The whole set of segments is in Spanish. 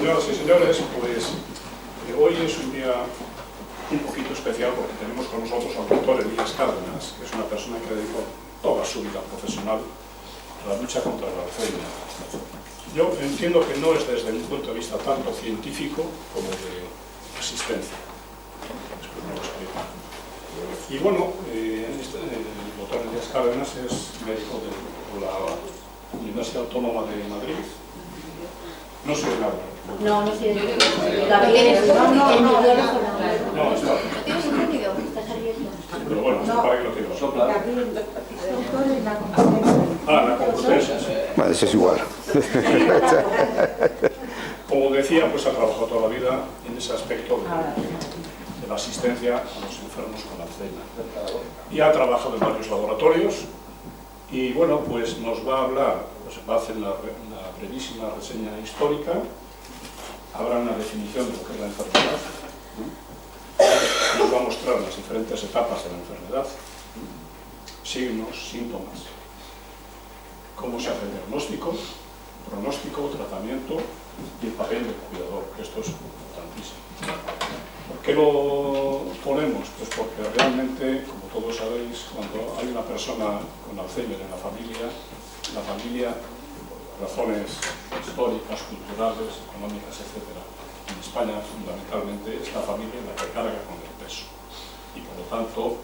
señoras y señores, pues hoy es un día un poquito especial porque tenemos con nosotros al doctor Elías Cárdenas, que es una persona que dedicó toda su vida profesional a la lucha contra el Alzheimer. Yo entiendo que no es desde un punto de vista tanto científico como de asistencia. Después me lo explico. Y bueno, el doctor Elías Cárdenas es médico de la Universidad Autónoma de Madrid. No soy de nada. No, no soy de Gabriel, No, está. ¿Tienes entendido? ¿Estás abierto? Pero bueno, para que lo tengo. Gabriel, doctor en la Complutense. Ah, la Complutense. Bueno, eso es igual. Como decía, pues ha trabajado toda la vida en ese aspecto de la asistencia a los enfermos con Alzheimer. Y ha trabajado en varios laboratorios y bueno, pues nos va a hablar, pues va a hacer una brevísima reseña histórica, habrá una definición de lo que es la enfermedad, nos va a mostrar las diferentes etapas de la enfermedad, signos, síntomas, cómo se hace el diagnóstico, pronóstico, tratamiento y el papel del cuidador, que esto es importantísimo. ¿Por qué lo ponemos? Pues porque realmente, como todos sabéis, cuando hay una persona con Alzheimer en la familia, por razones históricas, culturales, económicas, etc., en España fundamentalmente es la familia la que carga con el peso. Y por lo tanto,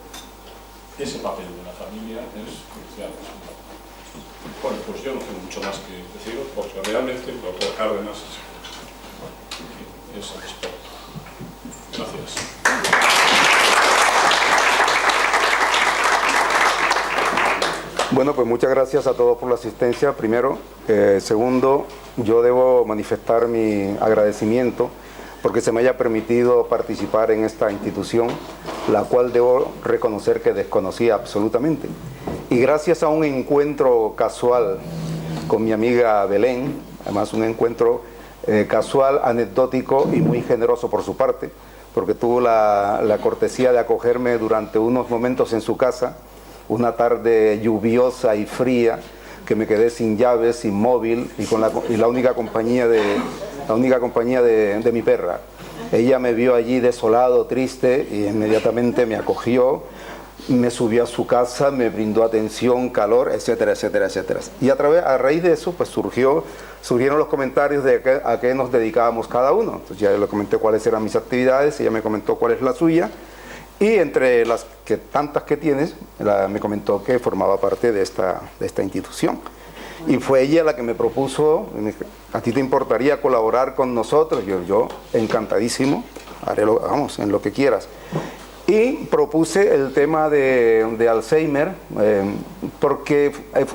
ese papel de la familia es crucial. Bueno, pues yo no tengo mucho más que deciros, porque realmente el doctor Cárdenas es el experto. Gracias. Bueno, pues muchas gracias a todos por la asistencia, primero. Segundo, yo debo manifestar mi agradecimiento porque se me haya permitido participar en esta institución, la cual debo reconocer que desconocía absolutamente. Y gracias a un encuentro casual con mi amiga Belén, además un encuentro casual, anecdótico y muy generoso por su parte, porque tuvo la cortesía de acogerme durante unos momentos en su casa, una tarde lluviosa y fría, que me quedé sin llaves, sin móvil y la única compañía de mi perra. Ella me vio allí desolado, triste, y inmediatamente me acogió, me subió a su casa, me brindó atención, calor, etcétera, etcétera, etcétera. Y a raíz de eso, pues surgieron los comentarios de a qué nos dedicábamos cada uno. Entonces ya le comenté cuáles eran mis actividades, ella me comentó cuál es la suya, y entre las tantas que tienes, me comentó que formaba parte de esta institución. Y fue ella la que me propuso, ¿a ti te importaría colaborar con nosotros? Yo encantadísimo, haré en lo que quieras. Y propuse el tema de Alzheimer,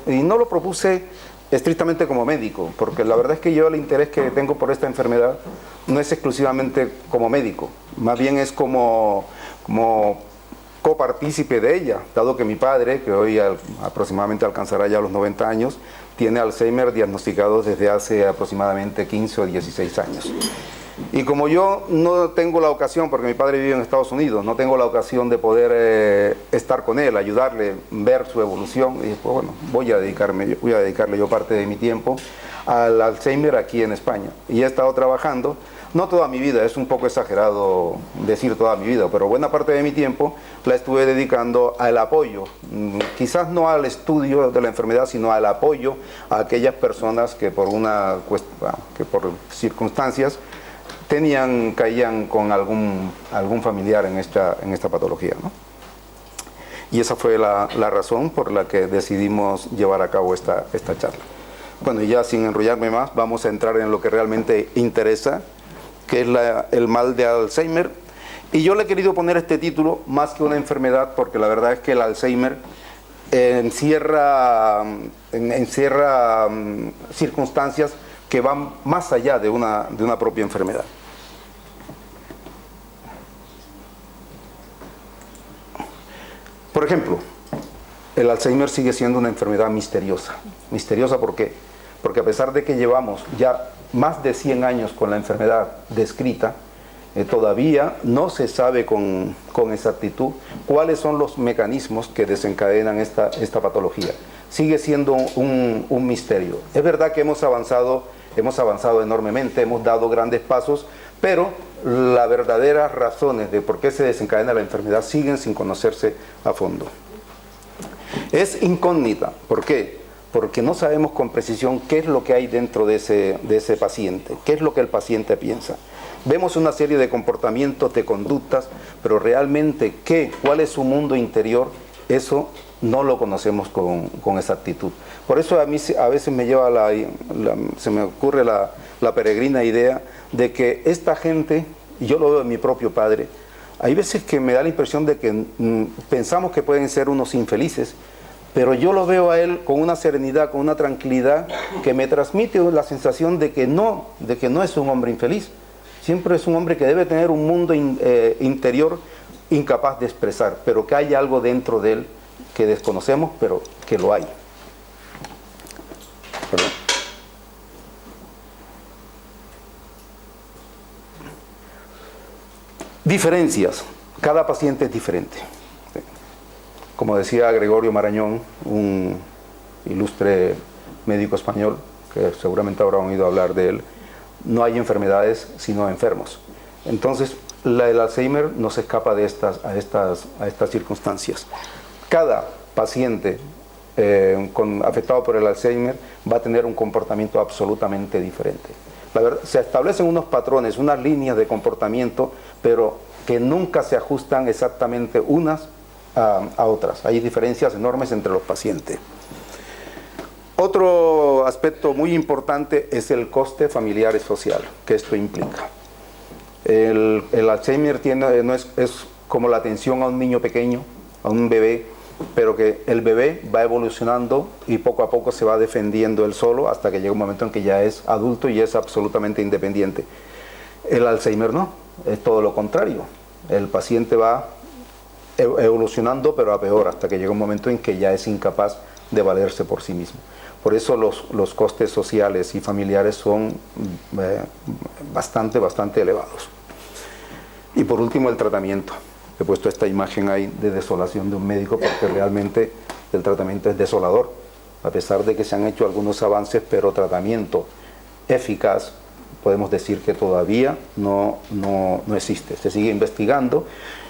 y no lo propuse estrictamente como médico, porque la verdad es que yo el interés que tengo por esta enfermedad no es exclusivamente como médico, más bien es como copartícipe de ella, dado que mi padre, que hoy aproximadamente alcanzará ya los 90 años, tiene Alzheimer diagnosticado desde hace aproximadamente 15 o 16 años. Y como yo no tengo la ocasión, porque mi padre vive en Estados Unidos, no tengo la ocasión de poder estar con él, ayudarle, ver su evolución, y pues bueno, voy a dedicarle yo parte de mi tiempo al Alzheimer aquí en España. Y he estado trabajando, no toda mi vida, es un poco exagerado decir toda mi vida, pero buena parte de mi tiempo la estuve dedicando al apoyo, quizás no al estudio de la enfermedad, sino al apoyo a aquellas personas que por circunstancias caían con algún familiar en esta patología, ¿no? Y esa fue la razón por la que decidimos llevar a cabo esta charla. Bueno, y ya sin enrollarme más, vamos a entrar en lo que realmente interesa, que es el mal de Alzheimer. Y yo le he querido poner este título más que una enfermedad, porque la verdad es que el Alzheimer encierra circunstancias que van más allá de una propia enfermedad. Por ejemplo, el Alzheimer sigue siendo una enfermedad misteriosa. ¿Misteriosa por qué? Porque a pesar de que llevamos ya más de 100 años con la enfermedad descrita, todavía no se sabe con exactitud cuáles son los mecanismos que desencadenan esta patología. Sigue siendo un misterio. Es verdad que hemos avanzado hemos avanzado enormemente, hemos dado grandes pasos, pero las verdaderas razones de por qué se desencadena la enfermedad siguen sin conocerse a fondo. Es incógnita. ¿Por qué? Porque no sabemos con precisión qué es lo que hay dentro de ese paciente, qué es lo que el paciente piensa. Vemos una serie de comportamientos, de conductas, pero realmente cuál es su mundo interior, eso no lo conocemos con exactitud. Por eso a mí a veces me lleva se me ocurre la peregrina idea de que esta gente, y yo lo veo en mi propio padre, hay veces que me da la impresión de que pensamos que pueden ser unos infelices, pero yo lo veo a él con una serenidad, con una tranquilidad que me transmite la sensación de que no es un hombre infeliz. Siempre es un hombre que debe tener un mundo interior incapaz de expresar, pero que hay algo dentro de él que desconocemos, pero que lo hay. ¿Perdón? Diferencias. Cada paciente es diferente. Como decía Gregorio Marañón, un ilustre médico español, que seguramente habrán oído hablar de él, no hay enfermedades sino enfermos. Entonces, el Alzheimer no se escapa a estas circunstancias. Cada paciente afectado por el Alzheimer va a tener un comportamiento absolutamente diferente. La verdad, se establecen unos patrones, unas líneas de comportamiento, pero que nunca se ajustan exactamente unas a otras. Hay diferencias enormes entre los pacientes. Otro aspecto muy importante es el coste familiar y social que esto implica. El Alzheimer es como la atención a un niño pequeño, a un bebé, pero que el bebé va evolucionando y poco a poco se va defendiendo él solo hasta que llega un momento en que ya es adulto y es absolutamente independiente. El Alzheimer no, es todo lo contrario. El paciente va evolucionando pero a peor hasta que llega un momento en que ya es incapaz de valerse por sí mismo. Por eso los costes sociales y familiares son bastante elevados. Y por último, el tratamiento. He puesto esta imagen ahí de desolación de un médico porque realmente el tratamiento es desolador. A pesar de que se han hecho algunos avances, pero tratamiento eficaz, podemos decir que todavía no existe. Se sigue investigando.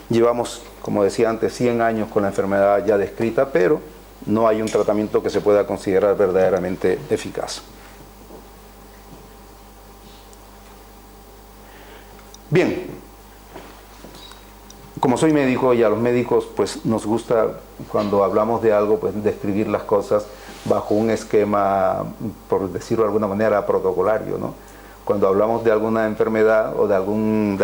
Llevamos, como decía antes, 100 años con la enfermedad ya descrita, pero no hay un tratamiento que se pueda considerar verdaderamente eficaz. Bien, como soy médico y a los médicos pues nos gusta cuando hablamos de algo pues describir las cosas bajo un esquema, por decirlo de alguna manera, protocolario, ¿no? Cuando hablamos de alguna enfermedad o de alguna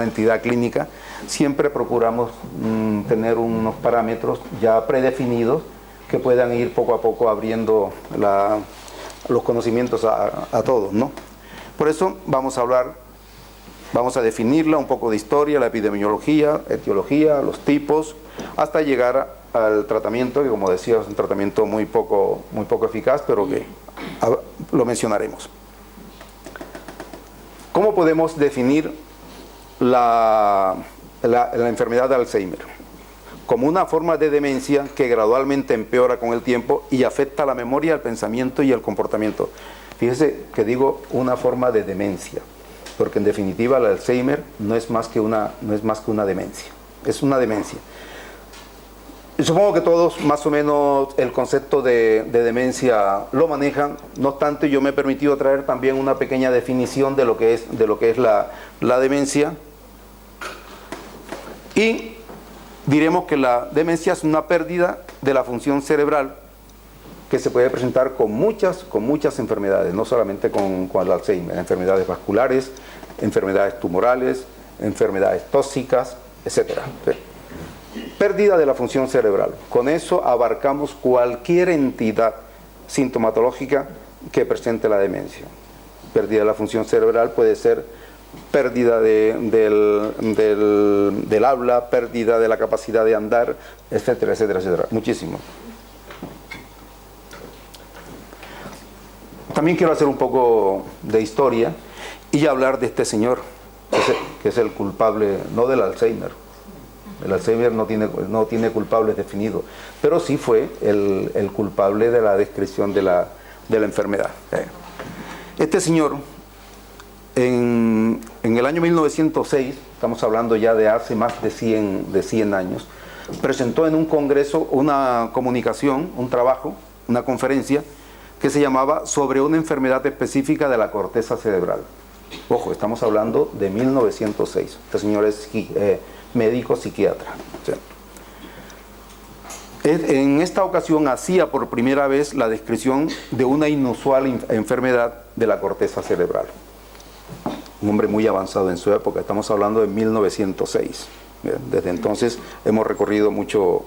entidad clínica, siempre procuramos tener unos parámetros ya predefinidos que puedan ir poco a poco abriendo los conocimientos a todos, ¿no? Por eso vamos a definirla, un poco de historia, la epidemiología, etiología, los tipos, hasta llegar al tratamiento, que como decía es un tratamiento muy poco eficaz, pero que lo mencionaremos. ¿Cómo podemos definir la enfermedad de Alzheimer? Como una forma de demencia que gradualmente empeora con el tiempo y afecta la memoria, el pensamiento y el comportamiento. Fíjese que digo una forma de demencia, porque en definitiva el Alzheimer no es más que una demencia, es una demencia. Supongo que todos más o menos el concepto de demencia lo manejan, no obstante yo me he permitido traer también una pequeña definición de lo que es la demencia, y diremos que la demencia es una pérdida de la función cerebral que se puede presentar con muchas enfermedades, no solamente con el Alzheimer, enfermedades vasculares, enfermedades tumorales, enfermedades tóxicas, etc. Pérdida de la función cerebral. Con eso abarcamos cualquier entidad sintomatológica que presente la demencia. Pérdida de la función cerebral puede ser pérdida del habla, pérdida de la capacidad de andar, etcétera, etcétera, etcétera. Muchísimo. También quiero hacer un poco de historia y hablar de este señor, que es el culpable, no del Alzheimer. El Alzheimer no tiene culpables definidos, pero sí fue el culpable de la descripción de la enfermedad. Este señor, en el año 1906, estamos hablando ya de hace más de 100 años, presentó en un congreso una comunicación, un trabajo, una conferencia, que se llamaba Sobre una enfermedad específica de la corteza cerebral. Ojo, estamos hablando de 1906. Este señor es médico psiquiatra. ¿Sí? En esta ocasión hacía por primera vez la descripción de una inusual enfermedad de la corteza cerebral. Un hombre muy avanzado en su época, estamos hablando de 1906. Bien, desde entonces hemos recorrido mucho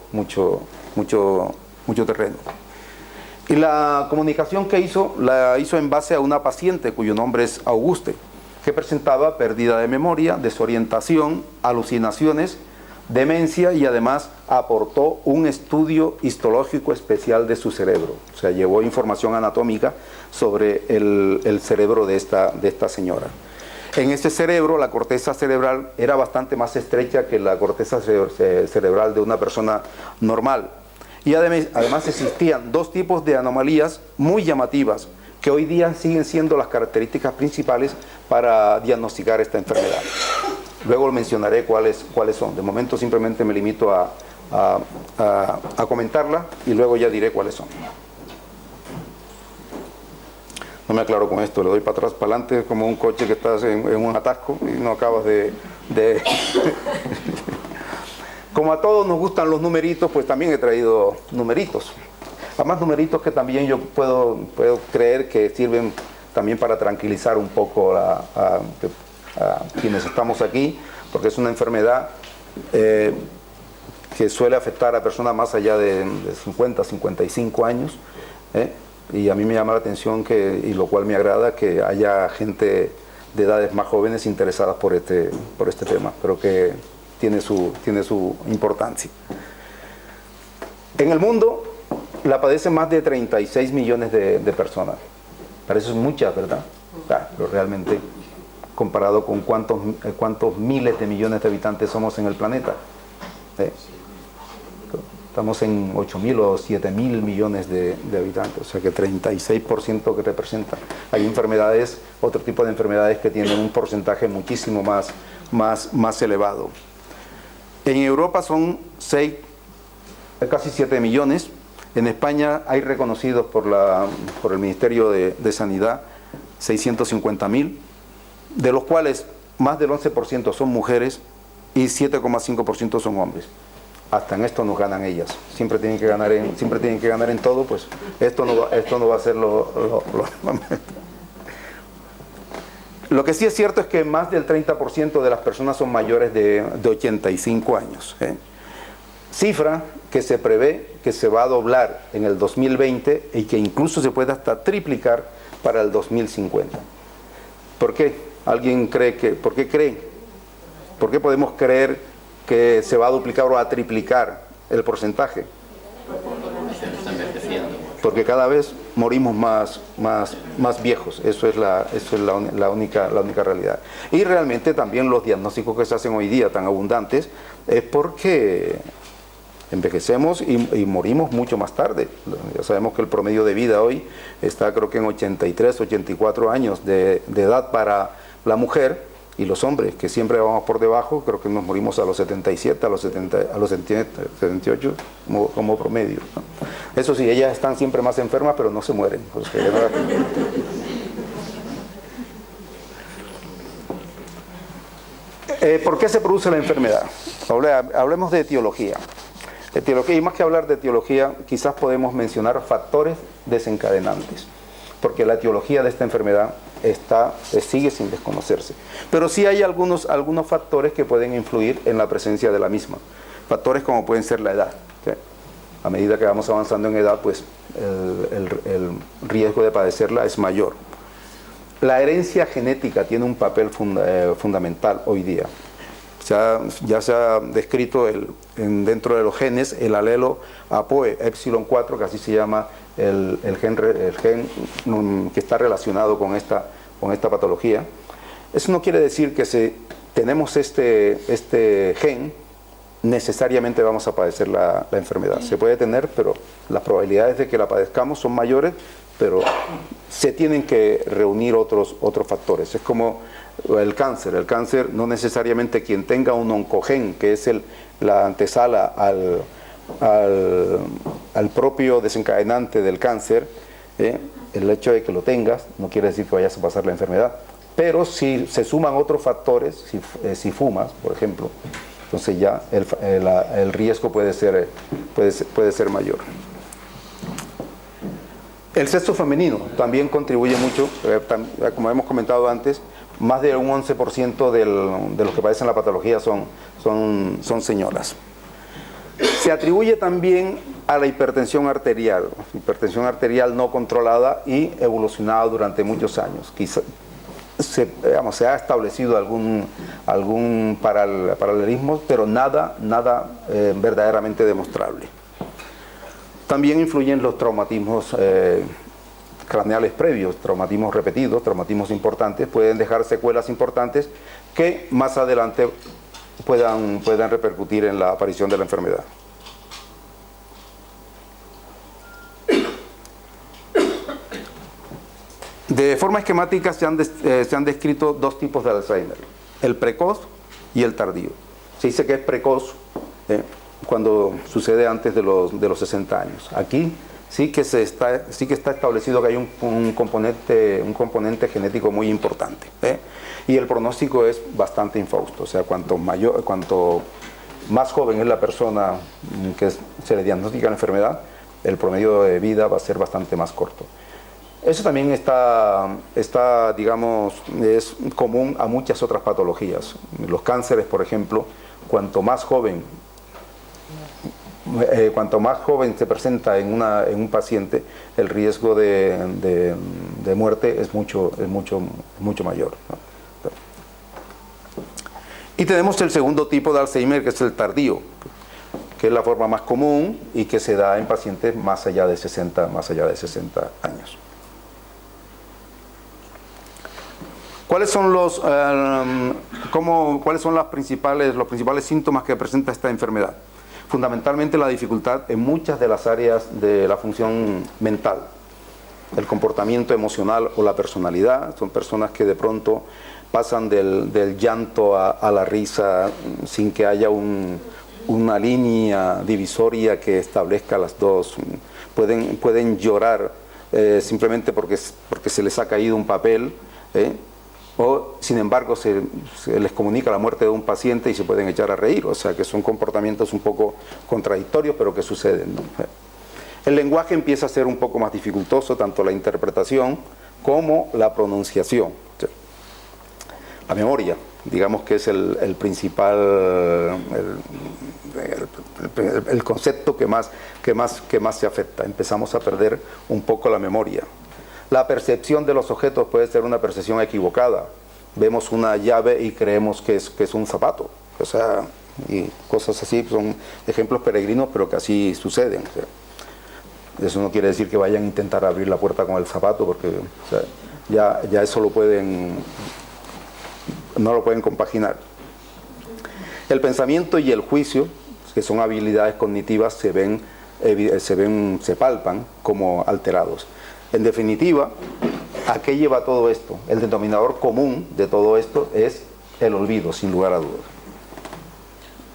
terreno. Y la comunicación que hizo, la hizo en base a una paciente cuyo nombre es Auguste, que presentaba pérdida de memoria, desorientación, alucinaciones, demencia y además aportó un estudio histológico especial de su cerebro. O sea, llevó información anatómica sobre el cerebro de esta señora. En ese cerebro, la corteza cerebral era bastante más estrecha que la corteza cerebral de una persona normal. Y además existían dos tipos de anomalías muy llamativas que hoy día siguen siendo las características principales para diagnosticar esta enfermedad. Luego mencionaré cuáles son. De momento simplemente me limito a comentarla y luego ya diré cuáles son. No me aclaro con esto, le doy para atrás, para adelante, como un coche que estás en un atasco y no acabas de... Como a todos nos gustan los numeritos, pues también he traído numeritos. Además, numeritos que también yo puedo creer que sirven también para tranquilizar un poco a quienes estamos aquí, porque es una enfermedad que suele afectar a personas más allá de 50, 55 años. Y a mí me llama la atención y lo cual me agrada, que haya gente de edades más jóvenes interesadas por este tema, pero que tiene su importancia. En el mundo la padecen más de 36 millones de personas. Parece muchas, ¿verdad? Claro, pero realmente, comparado con cuántos miles de millones de habitantes somos en el planeta. Estamos en 8.000 o 7.000 millones de habitantes, o sea que 36% que representan. Hay enfermedades, otro tipo de enfermedades que tienen un porcentaje muchísimo más elevado. En Europa son casi 7 millones. En España hay reconocidos por el Ministerio de Sanidad 650.000, de los cuales más del 11% son mujeres y 7,5% son hombres. Hasta en esto nos ganan ellas. Siempre tienen que ganar en todo, pues esto no va a ser lo que sí es cierto es que más del 30% de las personas son mayores de 85 años. Cifra que se prevé que se va a doblar en el 2020 y que incluso se puede hasta triplicar para el 2050. ¿Por qué? ¿Alguien cree por qué cree? ¿Por qué podemos creer que se va a duplicar o a triplicar el porcentaje? Porque cada vez morimos más viejos. Eso es la única realidad. Y realmente también los diagnósticos que se hacen hoy día tan abundantes es porque envejecemos y morimos mucho más tarde. Ya sabemos que el promedio de vida hoy está, creo que en 83, 84 años de edad para la mujer, y los hombres, que siempre vamos por debajo, creo que nos morimos a los 77, a los 78 como promedio, ¿no? Eso sí, ellas están siempre más enfermas, pero no se mueren. Pues, ¿por qué se produce la enfermedad? Hablemos de etiología. Y más que hablar de etiología, quizás podemos mencionar factores desencadenantes, porque la etiología de esta enfermedad sigue sin desconocerse. Pero sí hay algunos factores que pueden influir en la presencia de la misma. Factores como pueden ser la edad. ¿Sí? A medida que vamos avanzando en edad, pues el riesgo de padecerla es mayor. La herencia genética tiene un papel fundamental hoy día. Ya se ha descrito dentro de los genes el alelo APOE Epsilon 4, que así se llama el gen que está relacionado con esta patología. Eso no quiere decir que si tenemos este gen, necesariamente vamos a padecer la enfermedad. Se puede tener, pero las probabilidades de que la padezcamos son mayores pero se tienen que reunir otros factores. Es como el cáncer. El cáncer no necesariamente quien tenga un oncogen, que es la antesala al propio desencadenante del cáncer, el hecho de que lo tengas no quiere decir que vayas a pasar la enfermedad. Pero si se suman otros factores, si fumas, por ejemplo, entonces ya el riesgo puede ser mayor. El sexo femenino también contribuye mucho, como hemos comentado antes, más de un 11% de los que padecen la patología son señoras. Se atribuye también a la hipertensión arterial no controlada y evolucionada durante muchos años. Quizá se ha establecido algún paralelismo, pero nada verdaderamente demostrable. También influyen los traumatismos craneales previos, traumatismos repetidos, traumatismos importantes, pueden dejar secuelas importantes que más adelante puedan repercutir en la aparición de la enfermedad. De forma esquemática se han descrito dos tipos de Alzheimer, el precoz y el tardío. Se dice que es precoz cuando sucede antes de los 60 años. Aquí sí que está establecido que hay un componente genético muy importante, y el pronóstico es bastante infausto. O sea, cuanto más joven es la persona que se le diagnostica la enfermedad, el promedio de vida va a ser bastante más corto. Eso también digamos, es común a muchas otras patologías. Los cánceres, por ejemplo, cuanto más joven se presenta en un paciente, el riesgo de muerte es mucho mayor, ¿no? Y tenemos el segundo tipo de Alzheimer, que es el tardío, que es la forma más común y que se da en pacientes más allá de 60 años. ¿Cuáles son los principales síntomas que presenta esta enfermedad? Fundamentalmente la dificultad en muchas de las áreas de la función mental, el comportamiento emocional o la personalidad. Son personas que de pronto pasan del llanto a la risa sin que haya una línea divisoria que establezca las dos. Pueden llorar simplemente porque se les ha caído un papel, o sin embargo se les comunica la muerte de un paciente y se pueden echar a reír. O sea que son comportamientos un poco contradictorios, pero que suceden, ¿no? El lenguaje empieza a ser un poco más dificultoso, tanto la interpretación como la pronunciación. La memoria, digamos que es el principal, el concepto que más se afecta. Empezamos a perder un poco la memoria. La percepción de los objetos puede ser una percepción equivocada. Vemos una llave y creemos que es un zapato. O sea, y cosas así, son ejemplos peregrinos, pero que así suceden. O sea, eso no quiere decir que vayan a intentar abrir la puerta con el zapato, porque o sea, ya eso no lo pueden compaginar. El pensamiento y el juicio, que son habilidades cognitivas, se palpan como alterados. En definitiva, ¿a qué lleva todo esto? El denominador común de todo esto es el olvido, sin lugar a dudas.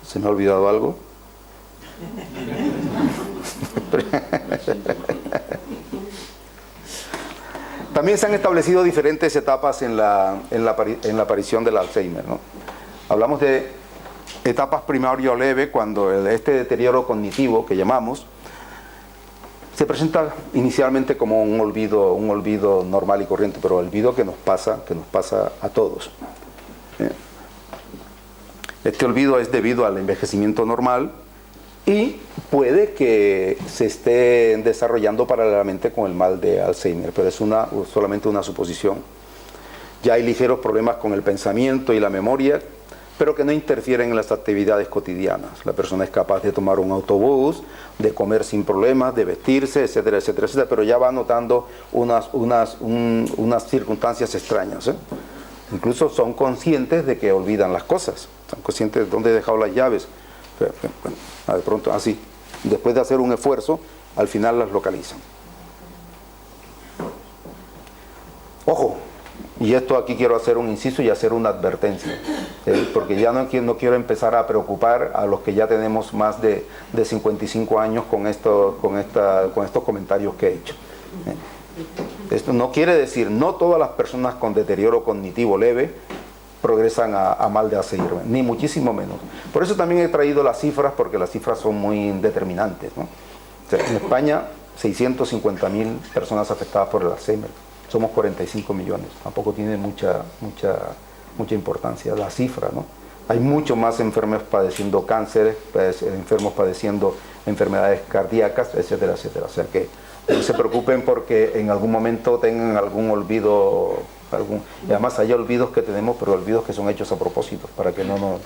¿Se me ha olvidado algo? También se han establecido diferentes etapas en la aparición del Alzheimer, ¿no? Hablamos de etapas primario leve, cuando este deterioro cognitivo que llamamos se presenta inicialmente como un olvido normal y corriente, pero olvido que nos pasa a todos. Este olvido es debido al envejecimiento normal y puede que se esté desarrollando paralelamente con el mal de Alzheimer, pero es solamente una suposición. Ya hay ligeros problemas con el pensamiento y la memoria, pero que no interfieren en las actividades cotidianas. La persona es capaz de tomar un autobús, de comer sin problemas, de vestirse, etcétera, etcétera, etcétera, pero ya va notando unas circunstancias extrañas, Incluso son conscientes de que olvidan las cosas, son conscientes de dónde he dejado las llaves. Pero, bueno, de pronto, así, después de hacer un esfuerzo, al final las localizan. y esto aquí quiero hacer un inciso y hacer una advertencia, porque ya no quiero empezar a preocupar a los que ya tenemos más de 55 años con estos comentarios que he hecho. Esto no quiere decir, no todas las personas con deterioro cognitivo leve progresan a mal de Alzheimer, ni muchísimo menos. Por eso también he traído las cifras, porque las cifras son muy determinantes, ¿no? O sea, en España, 650.000 personas afectadas por el Alzheimer. Somos 45 millones. Tampoco tiene mucha importancia la cifra, ¿no? Hay mucho más enfermos padeciendo cánceres, enfermos padeciendo enfermedades cardíacas, etcétera, etcétera. O sea que no se preocupen porque en algún momento tengan algún olvido, y además hay olvidos que tenemos, pero olvidos que son hechos a propósito, para que no nos...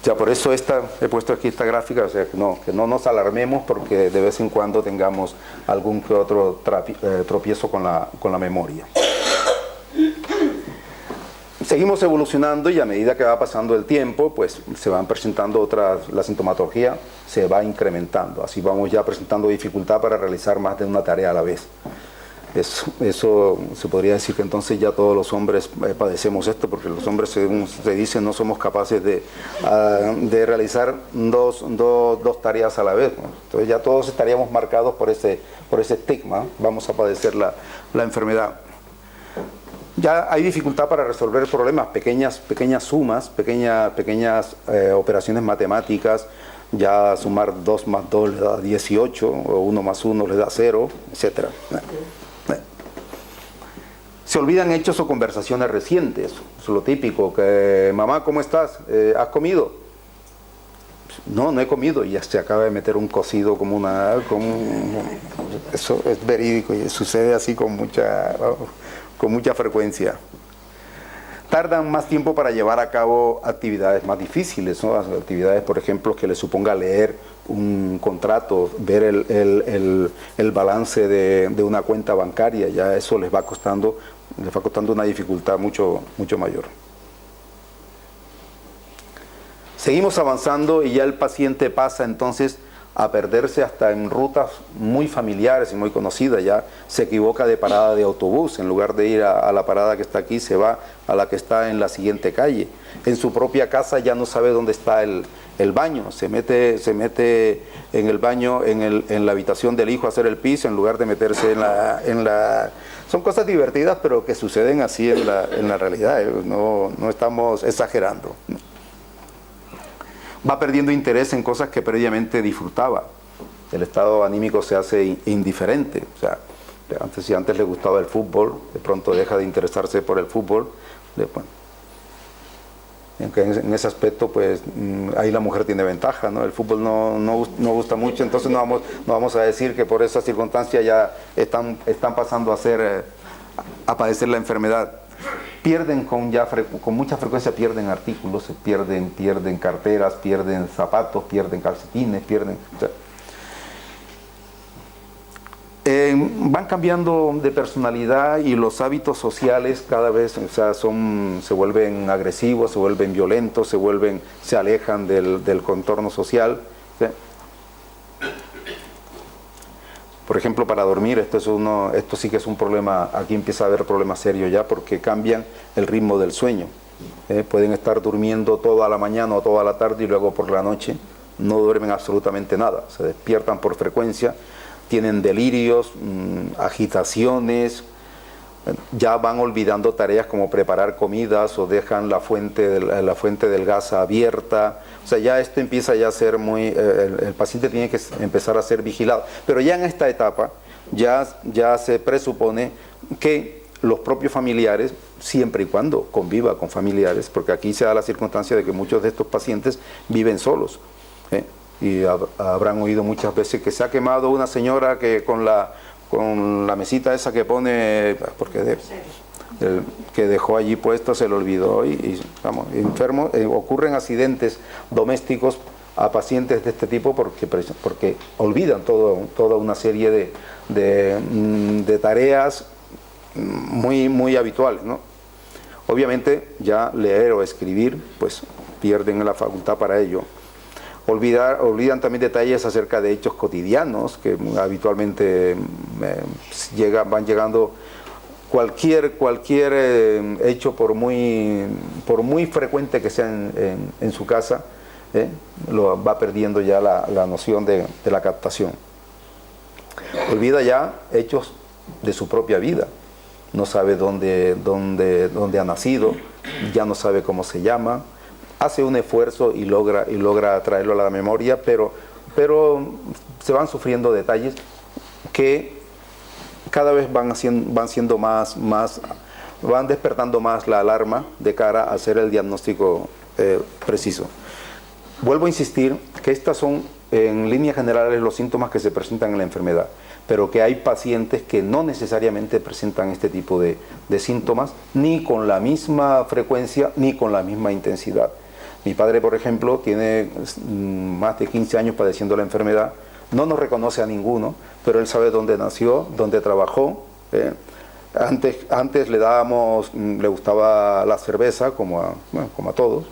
Ya por eso he puesto aquí esta gráfica, o sea, que no nos alarmemos porque de vez en cuando tengamos algún que otro tropiezo con la memoria. Seguimos evolucionando y a medida que va pasando el tiempo, pues se van presentando la sintomatología se va incrementando. Así vamos ya presentando dificultad para realizar más de una tarea a la vez. Eso se podría decir que entonces ya todos los hombres padecemos esto, porque los hombres, según se dice, no somos capaces de realizar dos tareas a la vez, ¿no? Entonces ya todos estaríamos marcados por ese estigma, vamos a padecer la enfermedad. Ya hay dificultad para resolver problemas, pequeñas sumas, pequeñas operaciones matemáticas. Ya sumar 2 más 2 le da 18, o 1 más 1 le da 0, etc. Se olvidan hechos o conversaciones recientes. Es lo típico, que mamá, ¿cómo estás? ¿Has comido? No he comido, y ya se acaba de meter un cocido eso es verídico y sucede así con mucha frecuencia. Tardan más tiempo para llevar a cabo actividades más difíciles, ¿no? Actividades, por ejemplo, que les suponga leer un contrato, ver el balance de una cuenta bancaria. Ya eso les va costando una dificultad mucho mayor. Seguimos avanzando y ya el paciente pasa entonces a perderse hasta en rutas muy familiares y muy conocidas. Ya se equivoca de parada de autobús, en lugar de ir a la parada que está aquí, se va a la que está en la siguiente calle. En su propia casa ya no sabe dónde está el baño, se mete en el baño, en la habitación del hijo a hacer el pis, en lugar de meterse en la... Son cosas divertidas, pero que suceden así en la realidad, no estamos exagerando. Va perdiendo interés en cosas que previamente disfrutaba. El estado anímico se hace indiferente. O sea, si antes le gustaba el fútbol, de pronto deja de interesarse por el fútbol. En ese aspecto, pues, ahí la mujer tiene ventaja, ¿no? El fútbol no gusta mucho, entonces no vamos a decir que por esa circunstancia ya están pasando a padecer la enfermedad. Pierden con mucha frecuencia, pierden artículos, pierden carteras, pierden zapatos, pierden calcetines, van cambiando de personalidad y los hábitos sociales cada vez, o sea, se vuelven agresivos, se vuelven violentos, se alejan del contorno social. ¿Sí? Por ejemplo, para dormir, esto sí que es un problema. Aquí empieza a haber problemas serios ya, porque cambian el ritmo del sueño. Pueden estar durmiendo toda la mañana o toda la tarde y luego por la noche no duermen absolutamente nada. Se despiertan por frecuencia, tienen delirios, agitaciones, ya van olvidando tareas como preparar comidas o dejan la fuente del gas abierta. O sea, ya esto empieza ya a ser el paciente tiene que empezar a ser vigilado. Pero ya en esta etapa ya se presupone que los propios familiares, siempre y cuando conviva con familiares, porque aquí se da la circunstancia de que muchos de estos pacientes viven solos, y habrán oído muchas veces que se ha quemado una señora que con la mesita esa que pone, porque que dejó allí puesto, se le olvidó y vamos, enfermos, ocurren accidentes domésticos a pacientes de este tipo porque olvidan toda una serie de tareas muy habituales, ¿no? Obviamente ya leer o escribir, pues pierden la facultad para ello. Olvidan también detalles acerca de hechos cotidianos que habitualmente van llegando. Cualquier hecho, por muy frecuente que sea en su casa, lo va perdiendo ya la noción de la captación. Olvida ya hechos de su propia vida. No sabe dónde ha nacido, ya no sabe cómo se llama. Hace un esfuerzo y logra traerlo a la memoria, pero se van sufriendo detalles que cada vez van despertando más la alarma de cara a hacer el diagnóstico preciso. Vuelvo a insistir que estas son, en líneas generales, los síntomas que se presentan en la enfermedad, pero que hay pacientes que no necesariamente presentan este tipo de síntomas, ni con la misma frecuencia, ni con la misma intensidad. Mi padre, por ejemplo, tiene más de 15 años padeciendo la enfermedad. No nos reconoce a ninguno, pero él sabe dónde nació, dónde trabajó. Antes le gustaba la cerveza, como a todos.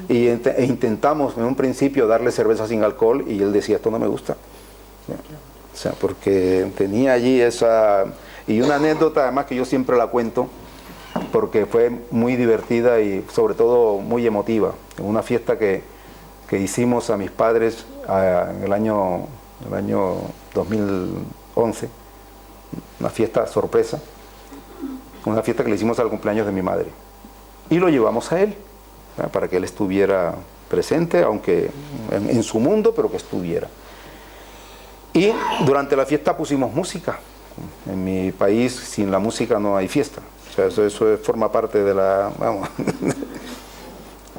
E intentamos en un principio darle cerveza sin alcohol y él decía, esto no me gusta. O sea, porque tenía allí esa... Y una anécdota además que yo siempre la cuento, porque fue muy divertida y sobre todo muy emotiva. En una fiesta que hicimos a mis padres en el año 2011, una fiesta sorpresa, una fiesta que le hicimos al cumpleaños de mi madre. Y lo llevamos a él, para que él estuviera presente, aunque en su mundo, pero que estuviera. Y durante la fiesta pusimos música. En mi país, sin la música no hay fiesta. O sea, eso forma parte de la... Vamos.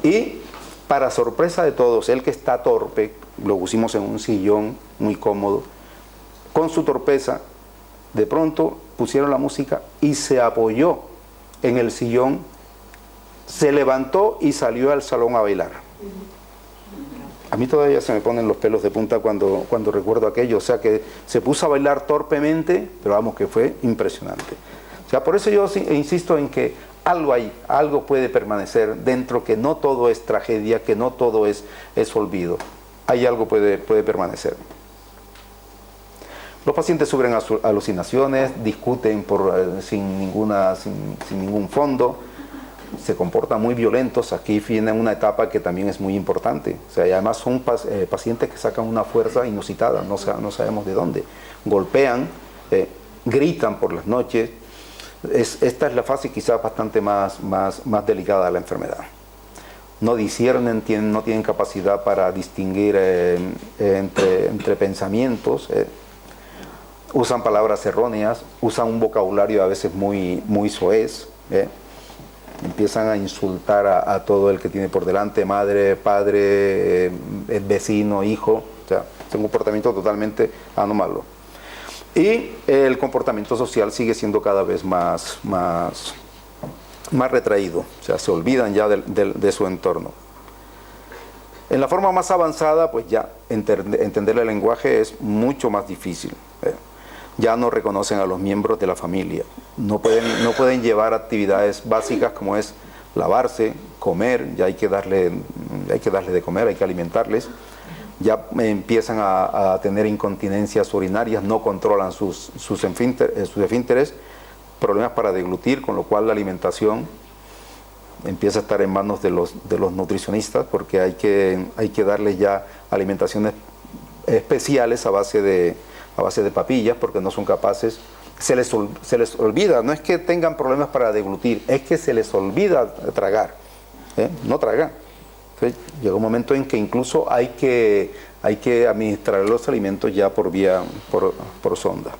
Y para sorpresa de todos, él que está torpe, lo pusimos en un sillón muy cómodo, con su torpeza, de pronto pusieron la música y se apoyó en el sillón, se levantó y salió al salón a bailar. A mí todavía se me ponen los pelos de punta cuando recuerdo aquello. O sea, que se puso a bailar torpemente, pero vamos, que fue impresionante. O sea, por eso yo insisto en que algo hay, algo puede permanecer dentro, que no todo es tragedia, que no todo es olvido. Hay algo puede permanecer. Los pacientes sufren alucinaciones, discuten sin ningún fondo, se comportan muy violentos. Aquí viene una etapa que también es muy importante. O sea, y además son pacientes que sacan una fuerza inusitada, no sabemos de dónde. Golpean, gritan por las noches. Esta es la fase quizás bastante más delicada de la enfermedad. No disciernen, no tienen capacidad para distinguir entre pensamientos. Usan palabras erróneas, usan un vocabulario a veces muy soez. Empiezan a insultar a todo el que tiene por delante, madre, padre, vecino, hijo. O sea, es un comportamiento totalmente anómalo. Y el comportamiento social sigue siendo cada vez más retraído. O sea, se olvidan ya de su entorno. En la forma más avanzada, pues ya entender el lenguaje es mucho más difícil. Ya no reconocen a los miembros de la familia, no pueden llevar actividades básicas como es lavarse, comer, ya hay que darle de comer, hay que alimentarles. Ya empiezan a tener incontinencias urinarias, no controlan sus esfínteres, problemas para deglutir, con lo cual la alimentación empieza a estar en manos de los nutricionistas, porque hay que darles ya alimentaciones especiales a base de papillas, porque no son capaces, se les olvida, no es que tengan problemas para deglutir, es que se les olvida tragar, no tragan. Entonces, llega un momento en que incluso hay que administrar los alimentos ya por sonda.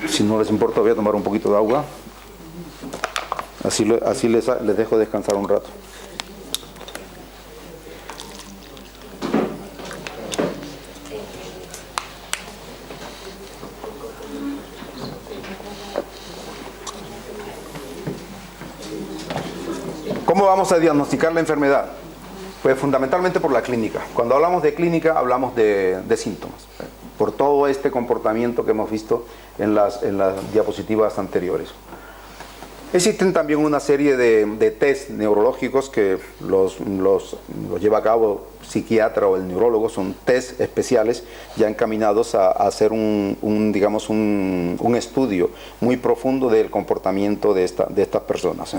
Si no les importa, voy a tomar un poquito de agua, así les dejo descansar un rato. ¿Cómo vamos a diagnosticar la enfermedad? Pues fundamentalmente por la clínica. Cuando hablamos de clínica hablamos de síntomas, por todo este comportamiento que hemos visto en las diapositivas anteriores. Existen también una serie de test neurológicos que los lleva a cabo el psiquiatra o el neurólogo. Son test especiales ya encaminados a hacer digamos un estudio muy profundo del comportamiento de estas personas.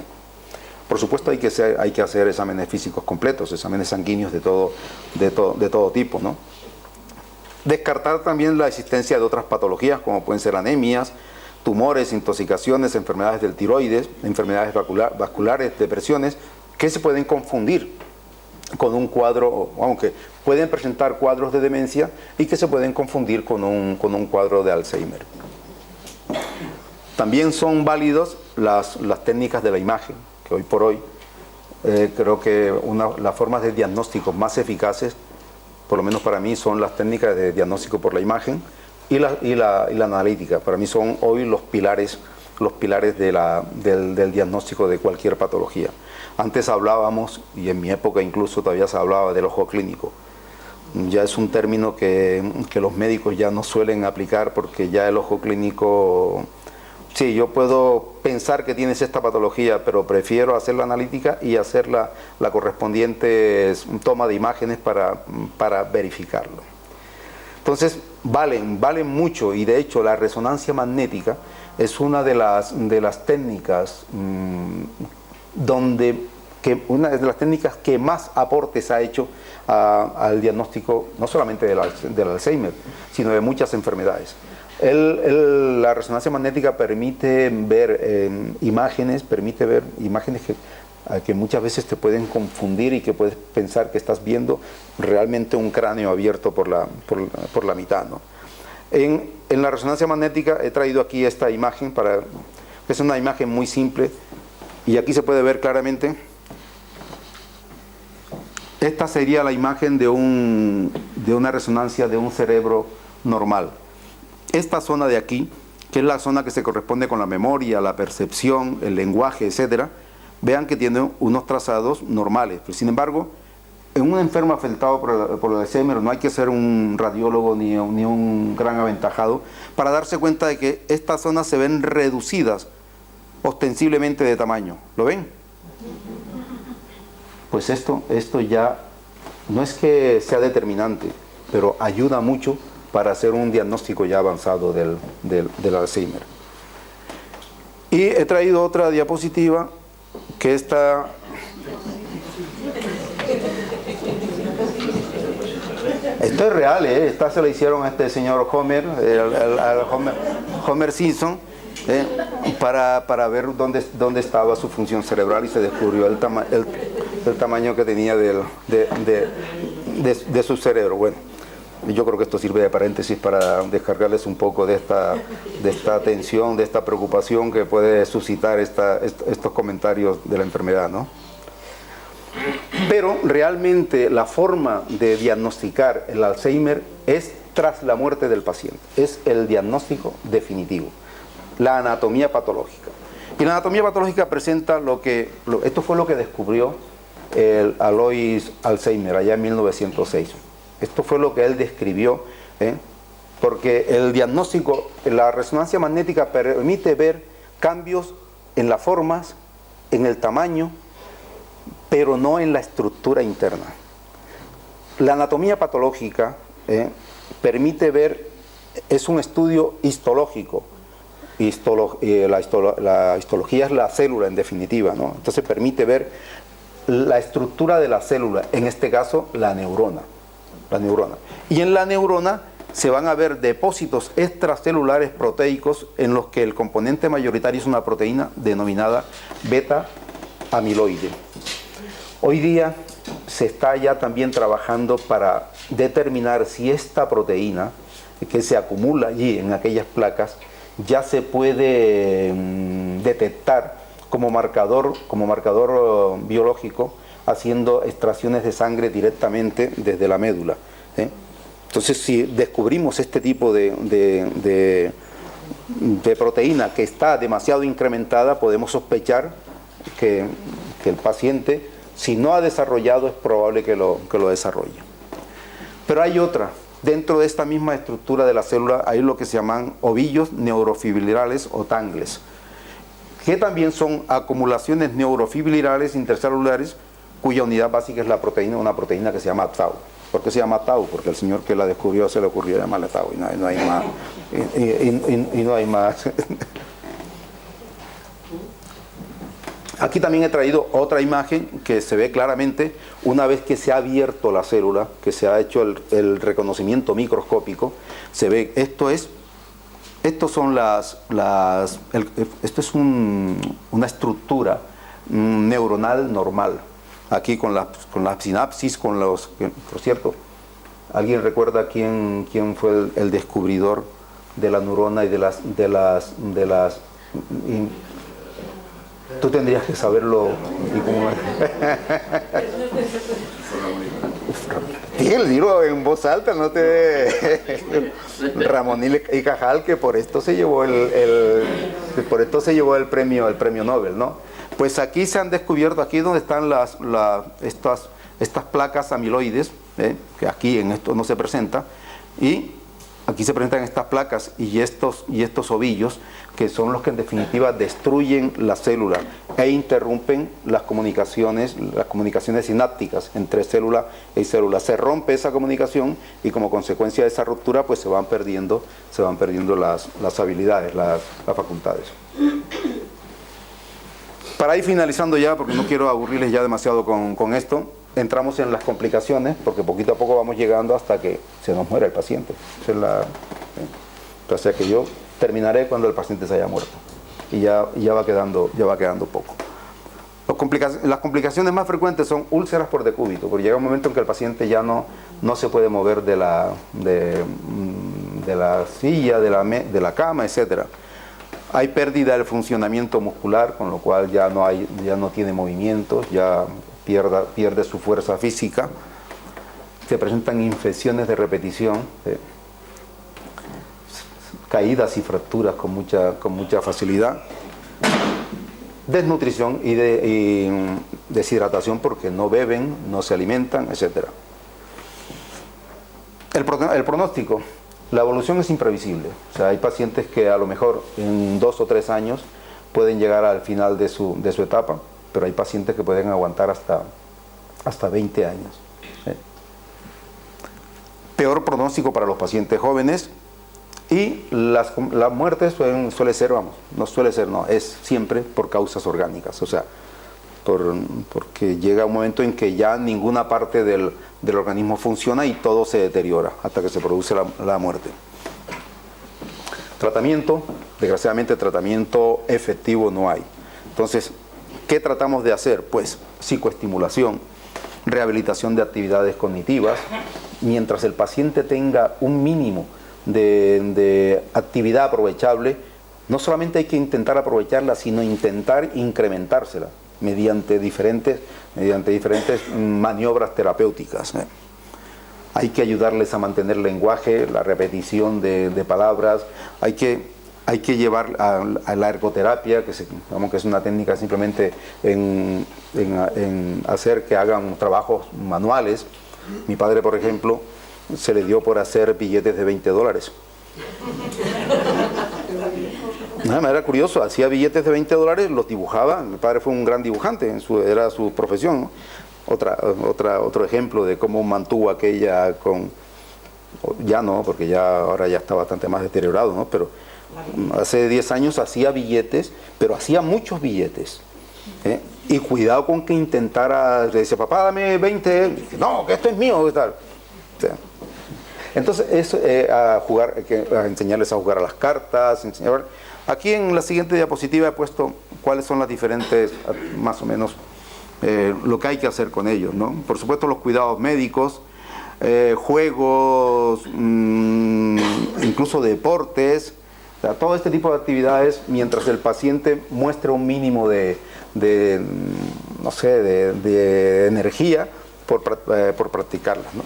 Por supuesto hay que hacer exámenes físicos completos, exámenes sanguíneos de todo tipo, ¿no? Descartar también la existencia de otras patologías como pueden ser anemias, tumores, intoxicaciones, enfermedades del tiroides, enfermedades vasculares, depresiones, que se pueden confundir con un cuadro, aunque pueden presentar cuadros de demencia y que se pueden confundir con un cuadro de Alzheimer. También son válidos las técnicas de la imagen, que hoy por hoy creo que las formas de diagnóstico más eficaces, por lo menos para mí, son las técnicas de diagnóstico por la imagen y la analítica. Para mí son hoy los pilares del diagnóstico de cualquier patología. Antes hablábamos, y en mi época incluso todavía se hablaba del ojo clínico. Ya es un término que los médicos ya no suelen aplicar, porque ya el ojo clínico, sí, yo puedo pensar que tienes esta patología, pero prefiero hacer la analítica y hacer la correspondiente toma de imágenes para verificarlo. Entonces valen mucho, y de hecho la resonancia magnética es una de las técnicas una de las técnicas que más aportes ha hecho al diagnóstico, no solamente del Alzheimer, sino de muchas enfermedades. La resonancia magnética permite ver imágenes que muchas veces te pueden confundir y que puedes pensar que estás viendo realmente un cráneo abierto por la mitad, ¿no? En la resonancia magnética he traído aquí esta imagen, es una imagen muy simple, y aquí se puede ver claramente. Esta sería la imagen de una resonancia de un cerebro normal. Esta zona de aquí, que es la zona que se corresponde con la memoria, la percepción, el lenguaje, etcétera, vean que tiene unos trazados normales. Pero sin embargo, en un enfermo afectado por el Alzheimer no hay que ser un radiólogo ni un gran aventajado para darse cuenta de que estas zonas se ven reducidas ostensiblemente de tamaño. ¿Lo ven? Pues esto ya no es que sea determinante, pero ayuda mucho para hacer un diagnóstico ya avanzado del Alzheimer. Y he traído otra diapositiva, que esta esto es real, esta se la hicieron a este señor Homer, Homer Simpson, para ver dónde estaba su función cerebral, y se descubrió el tamaño que tenía de su cerebro. Bueno, yo creo que esto sirve de paréntesis para descargarles un poco de esta tensión, de esta preocupación que puede suscitar estos comentarios de la enfermedad, ¿no? Pero realmente la forma de diagnosticar el Alzheimer es tras la muerte del paciente, es el diagnóstico definitivo, la anatomía patológica. Y la anatomía patológica presenta esto fue lo que descubrió Alois Alzheimer allá en 1906. Esto fue lo que él describió, porque el diagnóstico, la resonancia magnética permite ver cambios en las formas, en el tamaño, pero no en la estructura interna. La anatomía patológica permite ver, es un estudio histológico. La histología es la célula en definitiva, ¿no? Entonces permite ver la estructura de la célula, en este caso la neurona. Y en la neurona se van a ver depósitos extracelulares proteicos en los que el componente mayoritario es una proteína denominada beta-amiloide. Hoy día se está ya también trabajando para determinar si esta proteína que se acumula allí en aquellas placas ya se puede detectar como marcador biológico, haciendo extracciones de sangre directamente desde la médula. Entonces, si descubrimos este tipo de proteína que está demasiado incrementada, podemos sospechar que el paciente, si no ha desarrollado, es probable que lo desarrolle. Pero hay otra. Dentro de esta misma estructura de la célula hay lo que se llaman ovillos neurofibrilales o tangles. que también son acumulaciones neurofibrilares intercelulares cuya unidad básica es la proteína, una proteína que se llama tau. ¿Por qué se llama tau? Porque el señor que la descubrió se le ocurrió llamarla tau y no hay más. Y no hay más. Aquí también he traído otra imagen que se ve claramente una vez que se ha abierto la célula, que se ha hecho el reconocimiento microscópico, se ve, esto es una estructura neuronal normal, aquí con la sinapsis, por cierto, ¿alguien recuerda quién fue el descubridor de la neurona y de las tú tendrías que saberlo. Dilo en voz alta, no te Ramón y Cajal, que por esto se llevó el premio Nobel, ¿no? Pues aquí se han descubierto, aquí donde están estas placas amiloides, que aquí en esto no se presenta, y aquí se presentan estas placas y estos ovillos, que son los que en definitiva destruyen la célula e interrumpen las comunicaciones sinápticas entre célula y célula. Se rompe esa comunicación y como consecuencia de esa ruptura pues se van perdiendo las habilidades, las facultades. Para ir finalizando ya, porque no quiero aburrirles ya demasiado con esto, entramos en las complicaciones, porque poquito a poco vamos llegando hasta que se nos muera el paciente. O sea que yo terminaré cuando el paciente se haya muerto. Y ya va quedando poco. Las complicaciones más frecuentes son úlceras por decúbito, porque llega un momento en que el paciente ya no se puede mover de la silla, de la cama, etc. Hay pérdida del funcionamiento muscular, con lo cual ya no tiene movimientos, ya pierde su fuerza física. Se presentan infecciones de repetición, caídas y fracturas con mucha facilidad, desnutrición y deshidratación porque no beben, no se alimentan, etc. El pronóstico, la evolución es imprevisible. O sea, hay pacientes que a lo mejor en 2 o 3 años pueden llegar al final de su etapa, pero hay pacientes que pueden aguantar hasta 20 años. Peor pronóstico para los pacientes jóvenes, y las muertes suele ser, es siempre por causas orgánicas, o sea, porque llega un momento en que ya ninguna parte del organismo funciona y todo se deteriora hasta que se produce la muerte. Tratamiento, desgraciadamente tratamiento efectivo no hay. Entonces, ¿qué tratamos de hacer? Pues psicoestimulación, rehabilitación de actividades cognitivas, mientras el paciente tenga un mínimo de actividad aprovechable, no solamente hay que intentar aprovecharla, sino intentar incrementársela mediante diferentes maniobras terapéuticas. Hay que ayudarles a mantener el lenguaje, la repetición de palabras, hay que llevar a la ergoterapia, que es una técnica simplemente en hacer que hagan trabajos manuales. Mi padre, por ejemplo, se le dio por hacer billetes de $20. Era curioso, hacía billetes de $20, los dibujaba. Mi padre fue un gran dibujante, era su profesión, ¿no? Otro ejemplo de cómo mantuvo aquella ya no, porque ahora ya está bastante más deteriorado, ¿no? Pero hace 10 años hacía billetes, pero hacía muchos billetes, y cuidado con que intentara, le decía, papá, dame 20, no, que esto es mío, ¿qué tal? O sea, entonces a enseñarles a jugar a las cartas, aquí en la siguiente diapositiva he puesto cuáles son las diferentes, más o menos, lo que hay que hacer con ellos, ¿no? Por supuesto los cuidados médicos, juegos, incluso deportes, o sea, todo este tipo de actividades mientras el paciente muestre un mínimo de energía por practicarlas, ¿no?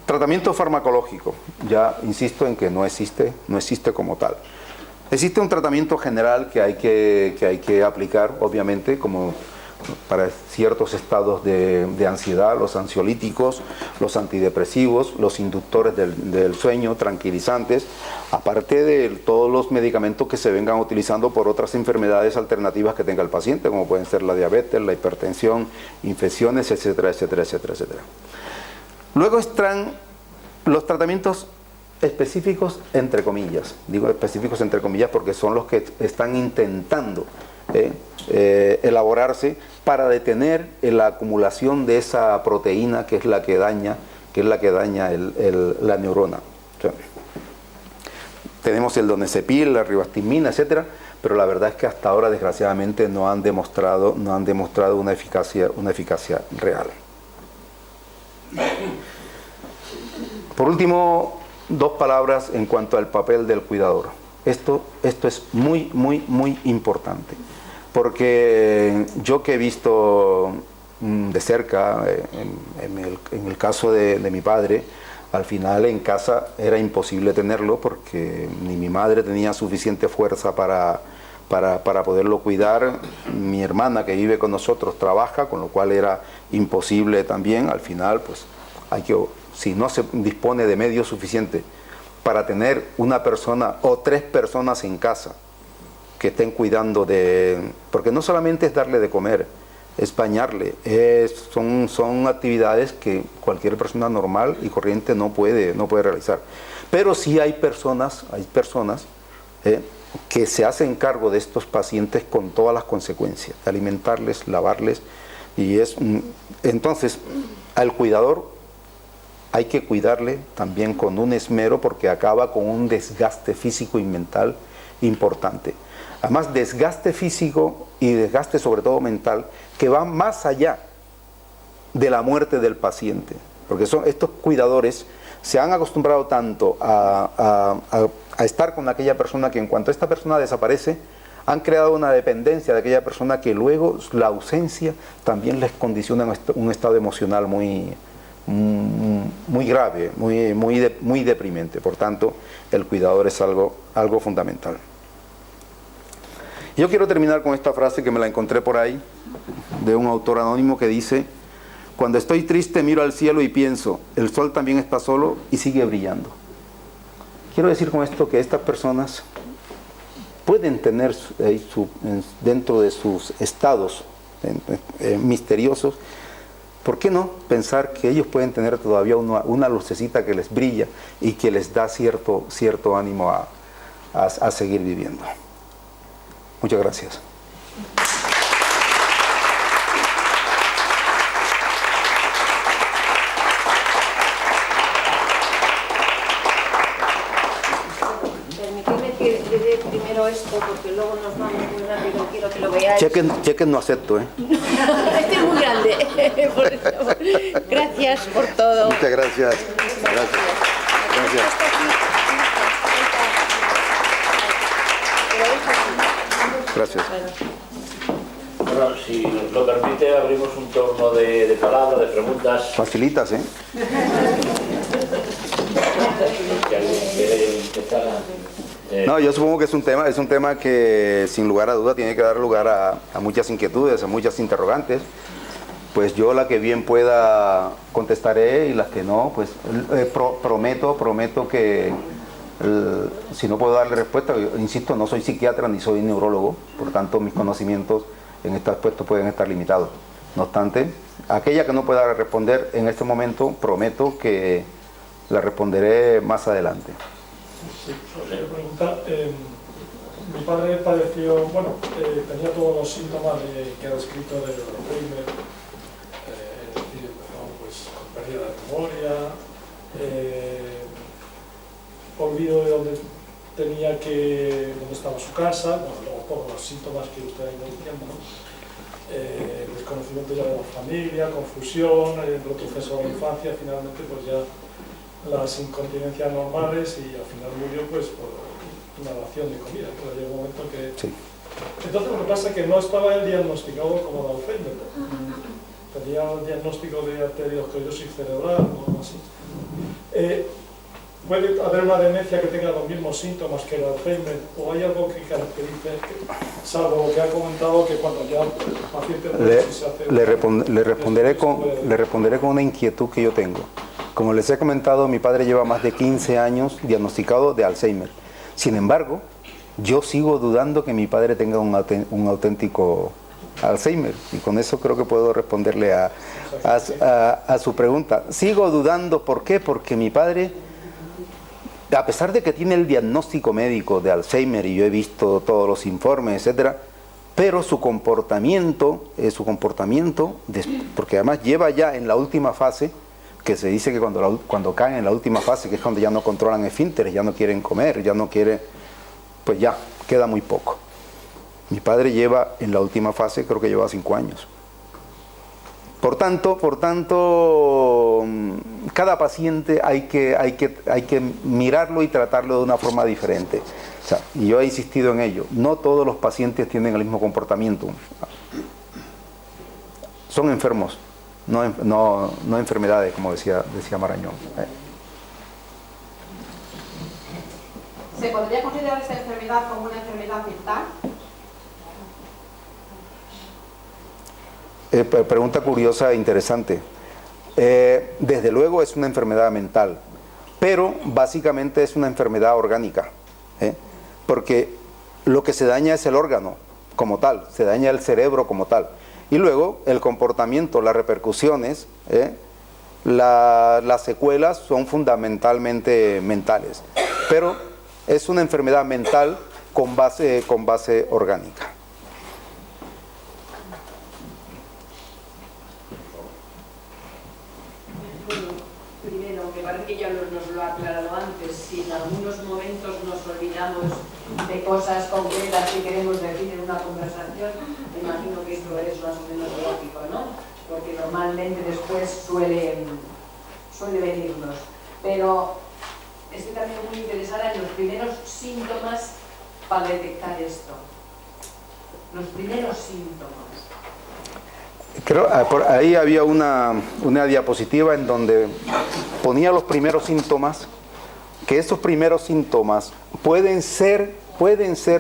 Tratamiento farmacológico, ya insisto en que no existe como tal. Existe un tratamiento general que hay que aplicar, obviamente, como para ciertos estados de ansiedad, los ansiolíticos, los antidepresivos, los inductores del sueño, tranquilizantes, aparte de todos los medicamentos que se vengan utilizando por otras enfermedades alternativas que tenga el paciente, como pueden ser la diabetes, la hipertensión, infecciones, etcétera, etcétera, etcétera, etcétera. Luego están los tratamientos específicos, entre comillas. Digo específicos entre comillas porque son los que están intentando elaborarse para detener la acumulación de esa proteína que es la que daña, la neurona. O sea, tenemos el donepezil, la ribastimina, etcétera, pero la verdad es que hasta ahora desgraciadamente no han demostrado una eficacia real. Por último, 2 palabras en cuanto al papel del cuidador. Esto es muy, muy, muy importante, porque yo que he visto de cerca, en el caso de mi padre, al final en casa era imposible tenerlo porque ni mi madre tenía suficiente fuerza para poderlo cuidar, mi hermana que vive con nosotros trabaja, con lo cual era imposible también. Al final, pues si no se dispone de medios suficientes para tener una persona o 3 personas en casa que estén cuidando porque no solamente es darle de comer, es bañarle, son actividades que cualquier persona normal y corriente no puede realizar. Pero sí hay personas que se hacen cargo de estos pacientes con todas las consecuencias, de alimentarles, lavarles, entonces al cuidador hay que cuidarle también con un esmero porque acaba con un desgaste físico y mental importante. Además, desgaste físico y desgaste sobre todo mental que va más allá de la muerte del paciente. Porque estos cuidadores se han acostumbrado tanto a estar con aquella persona que en cuanto esta persona desaparece, han creado una dependencia de aquella persona que luego la ausencia también les condiciona un estado emocional muy grave, muy deprimente. Por tanto, el cuidador es algo fundamental. Yo quiero terminar con esta frase que me la encontré por ahí, de un autor anónimo que dice: cuando estoy triste miro al cielo y pienso, el sol también está solo y sigue brillando. Quiero decir con esto que estas personas pueden tener dentro de sus estados misteriosos, ¿por qué no pensar que ellos pueden tener todavía una lucecita que les brilla y que les da cierto ánimo a seguir viviendo? Muchas gracias. Permitidme que le dé primero esto, porque luego nos vamos muy rápido, quiero que lo veáis. Chequen no acepto, ¿eh? Este es muy grande. Por eso. Gracias por todo. Muchas gracias. Gracias. Gracias. Bueno, si nos lo permite, abrimos un turno de palabras, de preguntas. Facilitas, ¿eh? Si alguien quiere empezar. No, yo supongo que es un tema que sin lugar a duda tiene que dar lugar a muchas inquietudes, a muchas interrogantes. Pues yo la que bien pueda contestaré y las que no, pues prometo que si no puedo darle respuesta, yo, insisto, no soy psiquiatra ni soy neurólogo, por tanto mis conocimientos en este aspecto pueden estar limitados. No obstante, aquella que no pueda responder en este momento, prometo que la responderé más adelante. Sí, quiero preguntar, mi padre padeció, tenía todos los síntomas que ha descrito de Alzheimer, es decir, empezó pues, con pérdida de memoria, olvido de dónde estaba su casa, luego todos los síntomas que usted ha ido diciendo, ¿no? Desconocimiento ya de la familia, confusión, retroceso a la infancia, finalmente pues ya las incontinencias normales y al final murió pues por inhalación de comida, pero llegó un momento que... Sí. Entonces lo que pasa es que no estaba él diagnosticado como de Alzheimer, tenía un diagnóstico de arteriosclerosis cerebral o algo así. ¿Puede haber una demencia que tenga los mismos síntomas que el Alzheimer? ¿O hay algo que caracterice, salvo lo que ha comentado, que cuando ya el paciente se hace... Le responderé con una inquietud que yo tengo. Como les he comentado, mi padre lleva más de 15 años diagnosticado de Alzheimer. Sin embargo, yo sigo dudando que mi padre tenga un auténtico Alzheimer. Y con eso creo que puedo responderle a su pregunta. Sigo dudando, ¿por qué? Porque mi padre, a pesar de que tiene el diagnóstico médico de Alzheimer, y yo he visto todos los informes, etcétera, pero su comportamiento, porque además lleva ya en la última fase, que se dice que cuando caen en la última fase, que es cuando ya no controlan esfínteres, ya no quieren comer, ya no quieren, pues ya, queda muy poco. Mi padre lleva en la última fase, creo que lleva 5 años. Por tanto, cada paciente hay que mirarlo y tratarlo de una forma diferente. O sea, y yo he insistido en ello. No todos los pacientes tienen el mismo comportamiento. Son enfermos, no enfermedades, como decía Marañón. ¿Se podría considerar esta enfermedad como una enfermedad mental? Pregunta curiosa e interesante. Desde luego es una enfermedad mental, pero básicamente es una enfermedad orgánica, porque lo que se daña es el órgano como tal, se daña el cerebro como tal, y luego el comportamiento, las repercusiones, las secuelas son fundamentalmente mentales, pero es una enfermedad mental con base orgánica. Primero, me parece que ya nos lo ha aclarado antes, si en algunos momentos nos olvidamos de cosas concretas que queremos decir en una conversación, me imagino que esto es más o menos lógico, ¿no? Porque normalmente después suele venirnos. Pero estoy también muy interesada en los primeros síntomas para detectar esto. Los primeros síntomas. Creo, por ahí había una diapositiva en donde ponía los primeros síntomas, que esos primeros síntomas pueden ser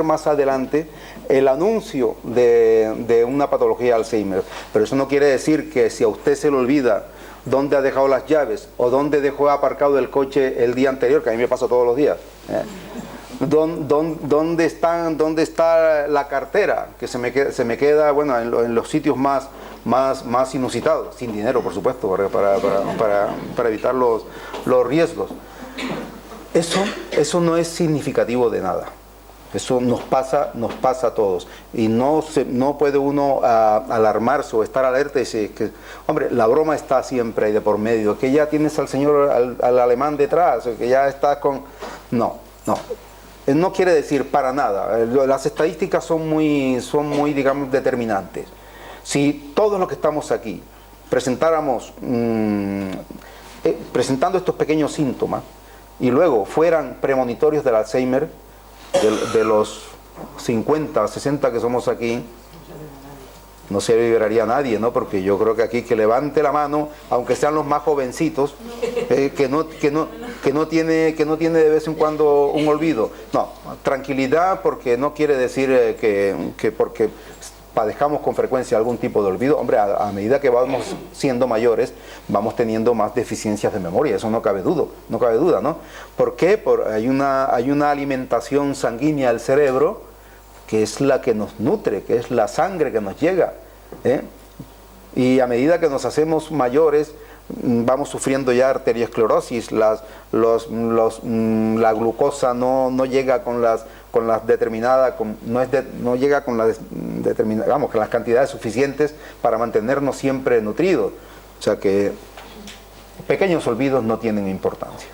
más adelante el anuncio de una patología de Alzheimer, pero eso no quiere decir que si a usted se le olvida dónde ha dejado las llaves o dónde dejó aparcado el coche el día anterior, que a mí me pasa todos los días, ¿dónde está la cartera? Que se me queda bueno, en los sitios más inusitados, sin dinero, por supuesto, para evitar los riesgos. Eso no es significativo de nada. Eso nos pasa a todos. Y no puede uno alarmarse o estar alerta y decir que, hombre, la broma está siempre ahí de por medio, que ya tienes al señor, al alemán detrás, que ya estás con... No quiere decir para nada. Las estadísticas son muy, digamos, determinantes. Si todos los que estamos aquí presentáramos, presentando estos pequeños síntomas, y luego fueran premonitorios del Alzheimer, de los 50, 60 que somos aquí, no se liberaría a nadie, ¿no? Porque yo creo que aquí que levante la mano, aunque sean los más jovencitos, que no tiene de vez en cuando un olvido. No, tranquilidad, porque no quiere decir que porque padezcamos con frecuencia algún tipo de olvido. Hombre, a medida que vamos siendo mayores, vamos teniendo más deficiencias de memoria, eso no cabe duda, ¿no? ¿Por qué? Hay una alimentación sanguínea al cerebro que es la que nos nutre, que es la sangre que nos llega, y a medida que nos hacemos mayores, vamos sufriendo ya arteriosclerosis, la glucosa no llega con las determinadas, no llega con las determinadas, vamos, con las cantidades suficientes para mantenernos siempre nutridos. O sea que pequeños olvidos no tienen importancia.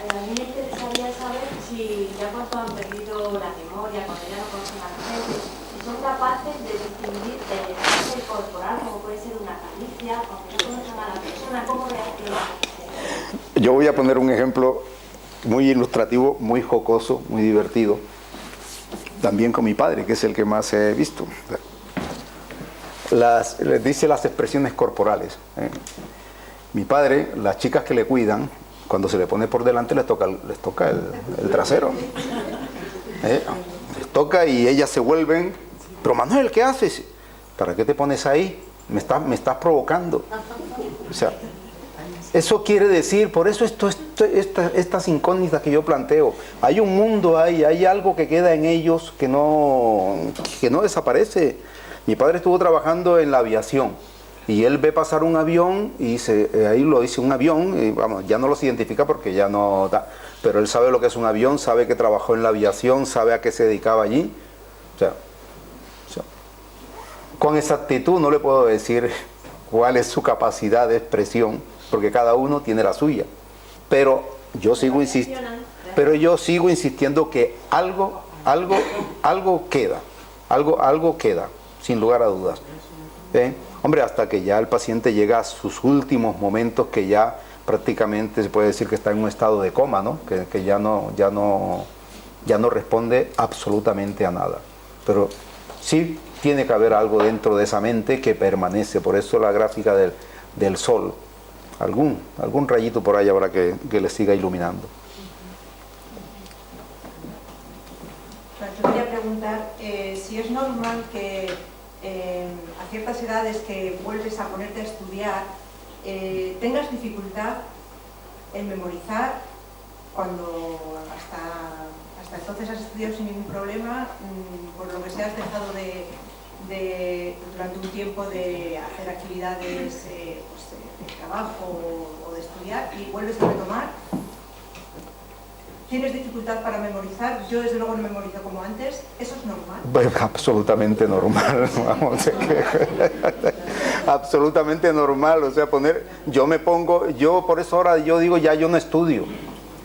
A mí me interesaría saber si ya cuando han perdido la memoria, cuando ya no conocen a la gente, si son capaces de distinguir el lenguaje corporal, como puede ser una caricia, cuando ya conocen a la persona, cómo reaccionan. Yo voy a poner un ejemplo muy ilustrativo, muy jocoso, muy divertido. también con mi padre, que es el que más he visto. Les dice las expresiones corporales. Mi padre, las chicas que le cuidan, cuando se le pone por delante les toca el trasero. Les toca y ellas se vuelven, pero Manuel, ¿qué haces? ¿Para qué te pones ahí? Me estás provocando. O sea, eso quiere decir, por eso estas incógnitas que yo planteo, hay un mundo ahí, hay algo que queda en ellos que no desaparece. Mi padre estuvo trabajando en la aviación y él ve pasar un avión y ahí lo dice un avión, y vamos, ya no los identifica porque ya no da, pero él sabe lo que es un avión, sabe que trabajó en la aviación, sabe a qué se dedicaba allí. O sea, con exactitud no le puedo decir cuál es su capacidad de expresión, porque cada uno tiene la suya. Pero yo sigo insistiendo que algo queda, algo queda, sin lugar a dudas. Hombre, hasta que ya el paciente llega a sus últimos momentos, que ya prácticamente se puede decir que está en un estado de coma, ¿no? Que ya no responde absolutamente a nada. Pero sí tiene que haber algo dentro de esa mente que permanece. Por eso la gráfica del sol, algún rayito por ahí habrá que le siga iluminando. Yo quería preguntar si es normal que a ciertas edades que vuelves a ponerte a estudiar tengas dificultad en memorizar cuando hasta entonces has estudiado sin ningún problema, por lo que sea has dejado durante un tiempo de hacer actividades de trabajo o de estudiar y vuelves a retomar. ¿Tienes dificultad para memorizar? Yo desde luego no memorizo como antes. ¿Eso es normal? Pues absolutamente normal, vamos. Absolutamente normal, o sea, yo por eso ahora yo digo ya yo no estudio,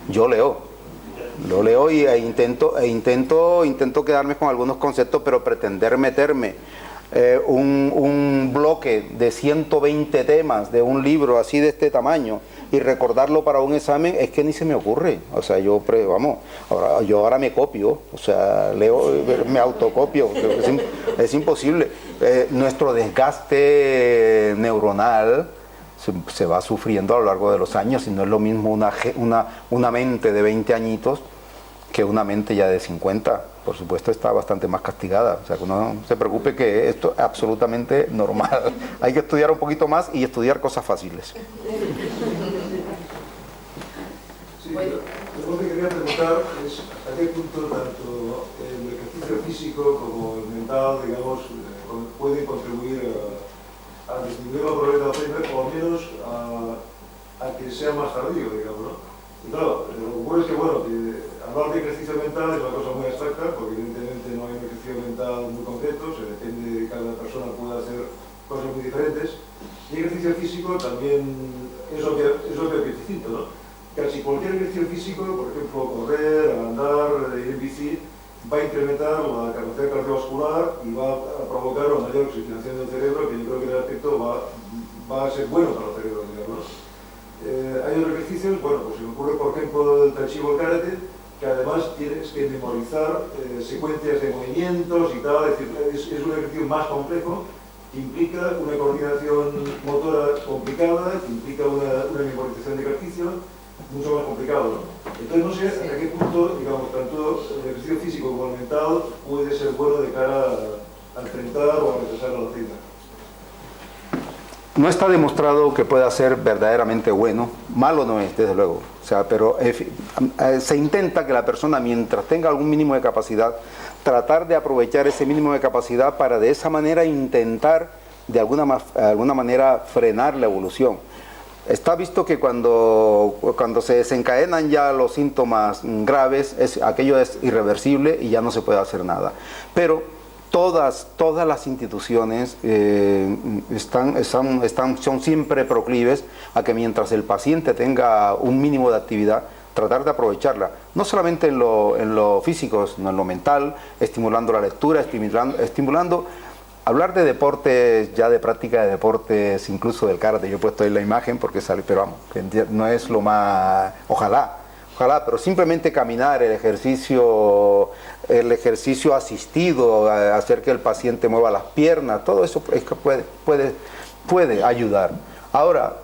yo leo y intento quedarme con algunos conceptos, pero pretender meterme un bloque de 120 temas de un libro así de este tamaño y recordarlo para un examen es que ni se me ocurre. O sea, yo ahora me copio, o sea, leo, me autocopio, es imposible. Nuestro desgaste neuronal se va sufriendo a lo largo de los años, y no es lo mismo una mente de 20 añitos que una mente ya de 50. Por supuesto está bastante más castigada, o sea, que no se preocupe, que esto es absolutamente normal. Hay que estudiar un poquito más y estudiar cosas fáciles. Sí, lo que quería preguntar es a qué punto tanto el ejercicio físico como el mental, digamos, pueden contribuir a disminuir los problemas de Alzheimer, o al menos a que sea más tardío, digamos, ¿no? Y claro, lo que ocurre es que, bueno, que hablar de ejercicio mental es una cosa muy abstracta, porque evidentemente no hay un ejercicio mental muy concreto, se depende de cada persona puede hacer cosas muy diferentes. Y ejercicio físico también es lo que es distinto, ¿no? Casi cualquier ejercicio físico, por ejemplo, correr, andar, ir en bici, va a incrementar la capacidad cardiovascular y va a provocar una mayor oxigenación del cerebro, que yo creo que en el efecto va a ser bueno para el cerebro, digamos, ¿no? Hay otros ejercicios, bueno, pues se me ocurre por ejemplo el Tai Chi o el Karate, que además tienes que memorizar secuencias de movimientos y tal, es decir, es un ejercicio más complejo, que implica una coordinación motora complicada, que implica una memorización de ejercicio mucho más complicado, ¿no? Entonces no sé hasta qué punto, digamos, tanto el ejercicio físico como el mental puede ser bueno de cara a enfrentar o a retrasar la Alzheimer. No está demostrado que pueda ser verdaderamente bueno, malo no es, desde luego, o sea, pero se intenta que la persona, mientras tenga algún mínimo de capacidad, tratar de aprovechar ese mínimo de capacidad para de esa manera intentar de alguna manera frenar la evolución. Está visto que cuando se desencadenan ya los síntomas graves, aquello es irreversible y ya no se puede hacer nada. Pero todas las instituciones son siempre proclives a que mientras el paciente tenga un mínimo de actividad, tratar de aprovecharla, no solamente en lo físico, sino en lo mental, estimulando la lectura, estimulando hablar de deportes, ya de práctica de deportes, incluso del karate. Yo he puesto ahí la imagen porque sale, pero vamos, que no es lo más, ojalá ojalá, pero simplemente caminar, el ejercicio asistido, hacer que el paciente mueva las piernas, todo eso es que puede ayudar. Ahora,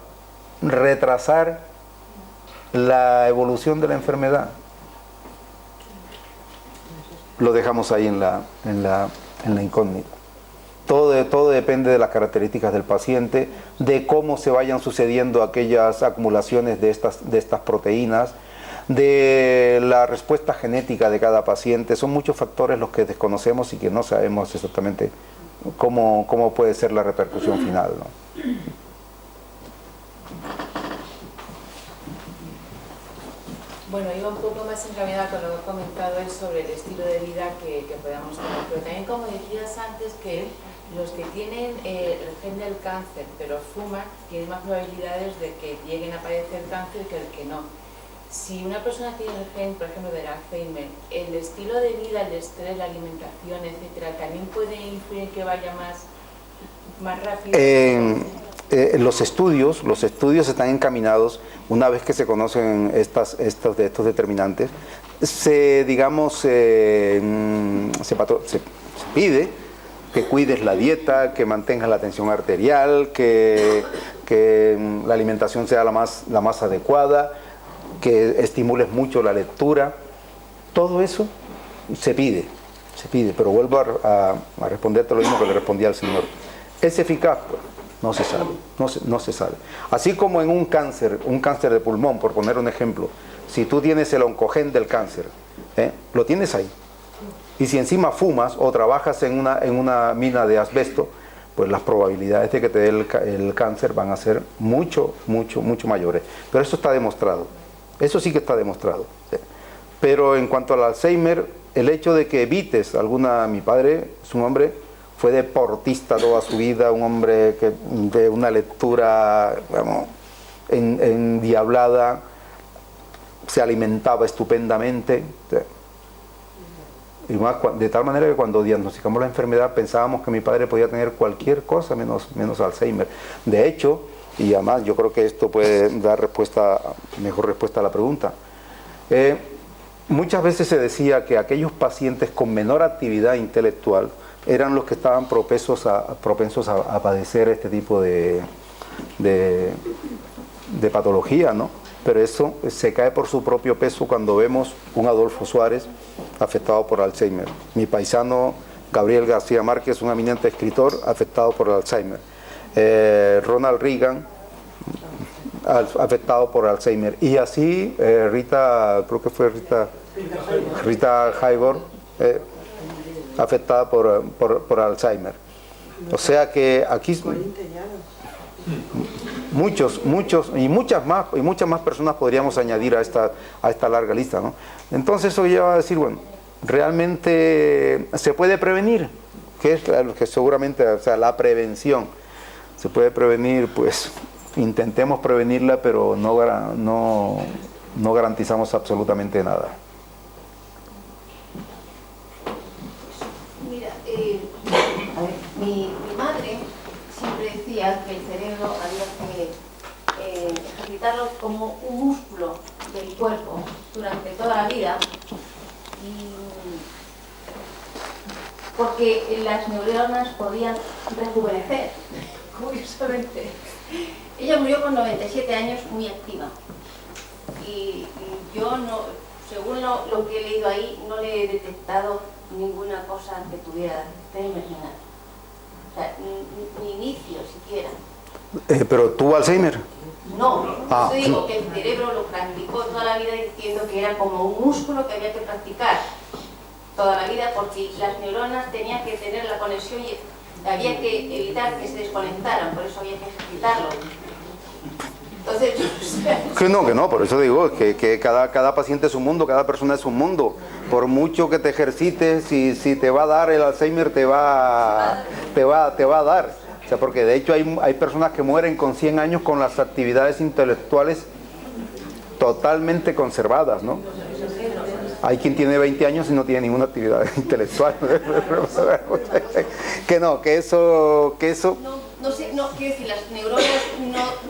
retrasar la evolución de la enfermedad, lo dejamos ahí en la incógnita. Todo depende de las características del paciente, de cómo se vayan sucediendo aquellas acumulaciones de estas proteínas, de la respuesta genética de cada paciente. Son muchos factores los que desconocemos y que no sabemos exactamente cómo puede ser la repercusión final, ¿no? Bueno, iba un poco más encaminada con lo que he comentado es sobre el estilo de vida que podamos tener, pero también como decías antes que los que tienen el gen del cáncer pero fuman tienen más probabilidades de que lleguen a padecer cáncer que el que no. Si una persona tiene el gen, por ejemplo, del Alzheimer, el estilo de vida, el estrés, la alimentación, etcétera, también puede influir en que vaya más rápido. Los estudios están encaminados, una vez que se conocen estos determinantes, se pide que cuides la dieta, que mantengas la tensión arterial, que la alimentación sea la más adecuada, que estimules mucho la lectura. Todo eso se pide, pero vuelvo a responderte lo mismo que le respondí al señor. ¿Es eficaz? No se sabe, no se sabe. Así como en un cáncer de pulmón, por poner un ejemplo, si tú tienes el oncogen del cáncer, lo tienes ahí. Y si encima fumas o trabajas en una mina de asbesto, pues las probabilidades de que te dé el cáncer van a ser mucho mayores. Pero eso está demostrado. Eso sí que está demostrado. Pero en cuanto al Alzheimer, el hecho de que evites mi padre es un hombre, fue deportista toda su vida, un hombre de una lectura endiablada, se alimentaba estupendamente. Y más, de tal manera que cuando diagnosticamos la enfermedad pensábamos que mi padre podía tener cualquier cosa menos Alzheimer. De hecho, y además yo creo que esto puede dar mejor respuesta a la pregunta, muchas veces se decía que aquellos pacientes con menor actividad intelectual eran los que estaban propensos a padecer este tipo de patología, ¿no? Pero eso se cae por su propio peso cuando vemos un Adolfo Suárez afectado por Alzheimer. Mi paisano Gabriel García Márquez, un eminente escritor, afectado por Alzheimer. Ronald Reagan, afectado por Alzheimer. Y así Rita Hayworth, afectada por Alzheimer. O sea que aquí muchas más personas podríamos añadir a esta larga lista, ¿no? Entonces eso ya va a decir, bueno, realmente se puede prevenir, que es lo que seguramente, o sea, la prevención se puede prevenir, pues intentemos prevenirla, pero no garantizamos absolutamente nada. Mi madre siempre decía que el cerebro había que ejercitarlo como un músculo del cuerpo durante toda la vida, porque las neuronas podían rejuvenecer, curiosamente. Ella murió con 97 años, muy activa, y yo no, según lo que he leído ahí, no le he detectado ninguna cosa que tuviera Alzheimer ni nada. O sea, ni inicio siquiera. ¿Pero tuvo Alzheimer? No, yo digo que el cerebro lo practicó toda la vida diciendo que era como un músculo que había que practicar toda la vida porque las neuronas tenían que tener la conexión y había que evitar que se desconectaran, por eso había que ejercitarlo. Entonces, que no, por eso digo que cada paciente es un mundo, cada persona es un mundo. Por mucho que te ejercites, si te va a dar el Alzheimer, te va a dar. O sea, porque de hecho hay personas que mueren con 100 años con las actividades intelectuales totalmente conservadas, ¿no? Hay quien tiene 20 años y no tiene ninguna actividad intelectual. que eso... No sé, quiero decir, las neuronas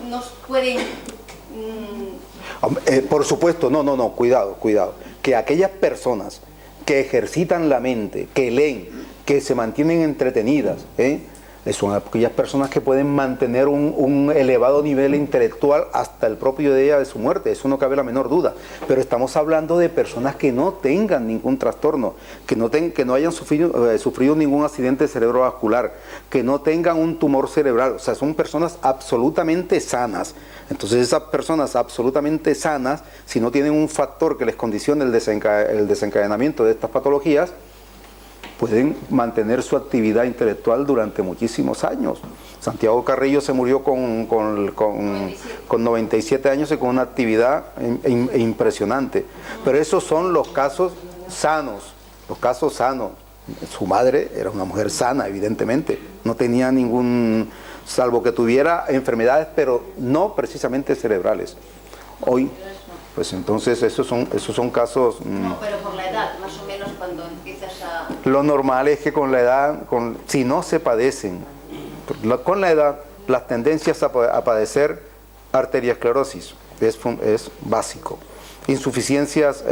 no pueden... Por supuesto, no, cuidado. Que aquellas personas que ejercitan la mente, que leen, que se mantienen entretenidas, son aquellas personas que pueden mantener un elevado nivel intelectual hasta el propio día de su muerte, eso no cabe la menor duda. Pero estamos hablando de personas que no tengan ningún trastorno, que no hayan sufrido ningún accidente cerebrovascular, que no tengan un tumor cerebral, o sea, son personas absolutamente sanas. Entonces esas personas absolutamente sanas, si no tienen un factor que les condicione el desencadenamiento de estas patologías, pueden mantener su actividad intelectual durante muchísimos años. Santiago Carrillo se murió con 97 años y con una actividad impresionante. Pero esos son los casos sanos, Su madre era una mujer sana, evidentemente, no tenía ningún, salvo que tuviera enfermedades, pero no precisamente cerebrales. Hoy, pues entonces esos son casos... No, pero por la edad, más o menos cuando empiezas a... Lo normal es que con la edad, si no se padecen, con la edad, las tendencias a padecer arteriosclerosis es básico. Insuficiencias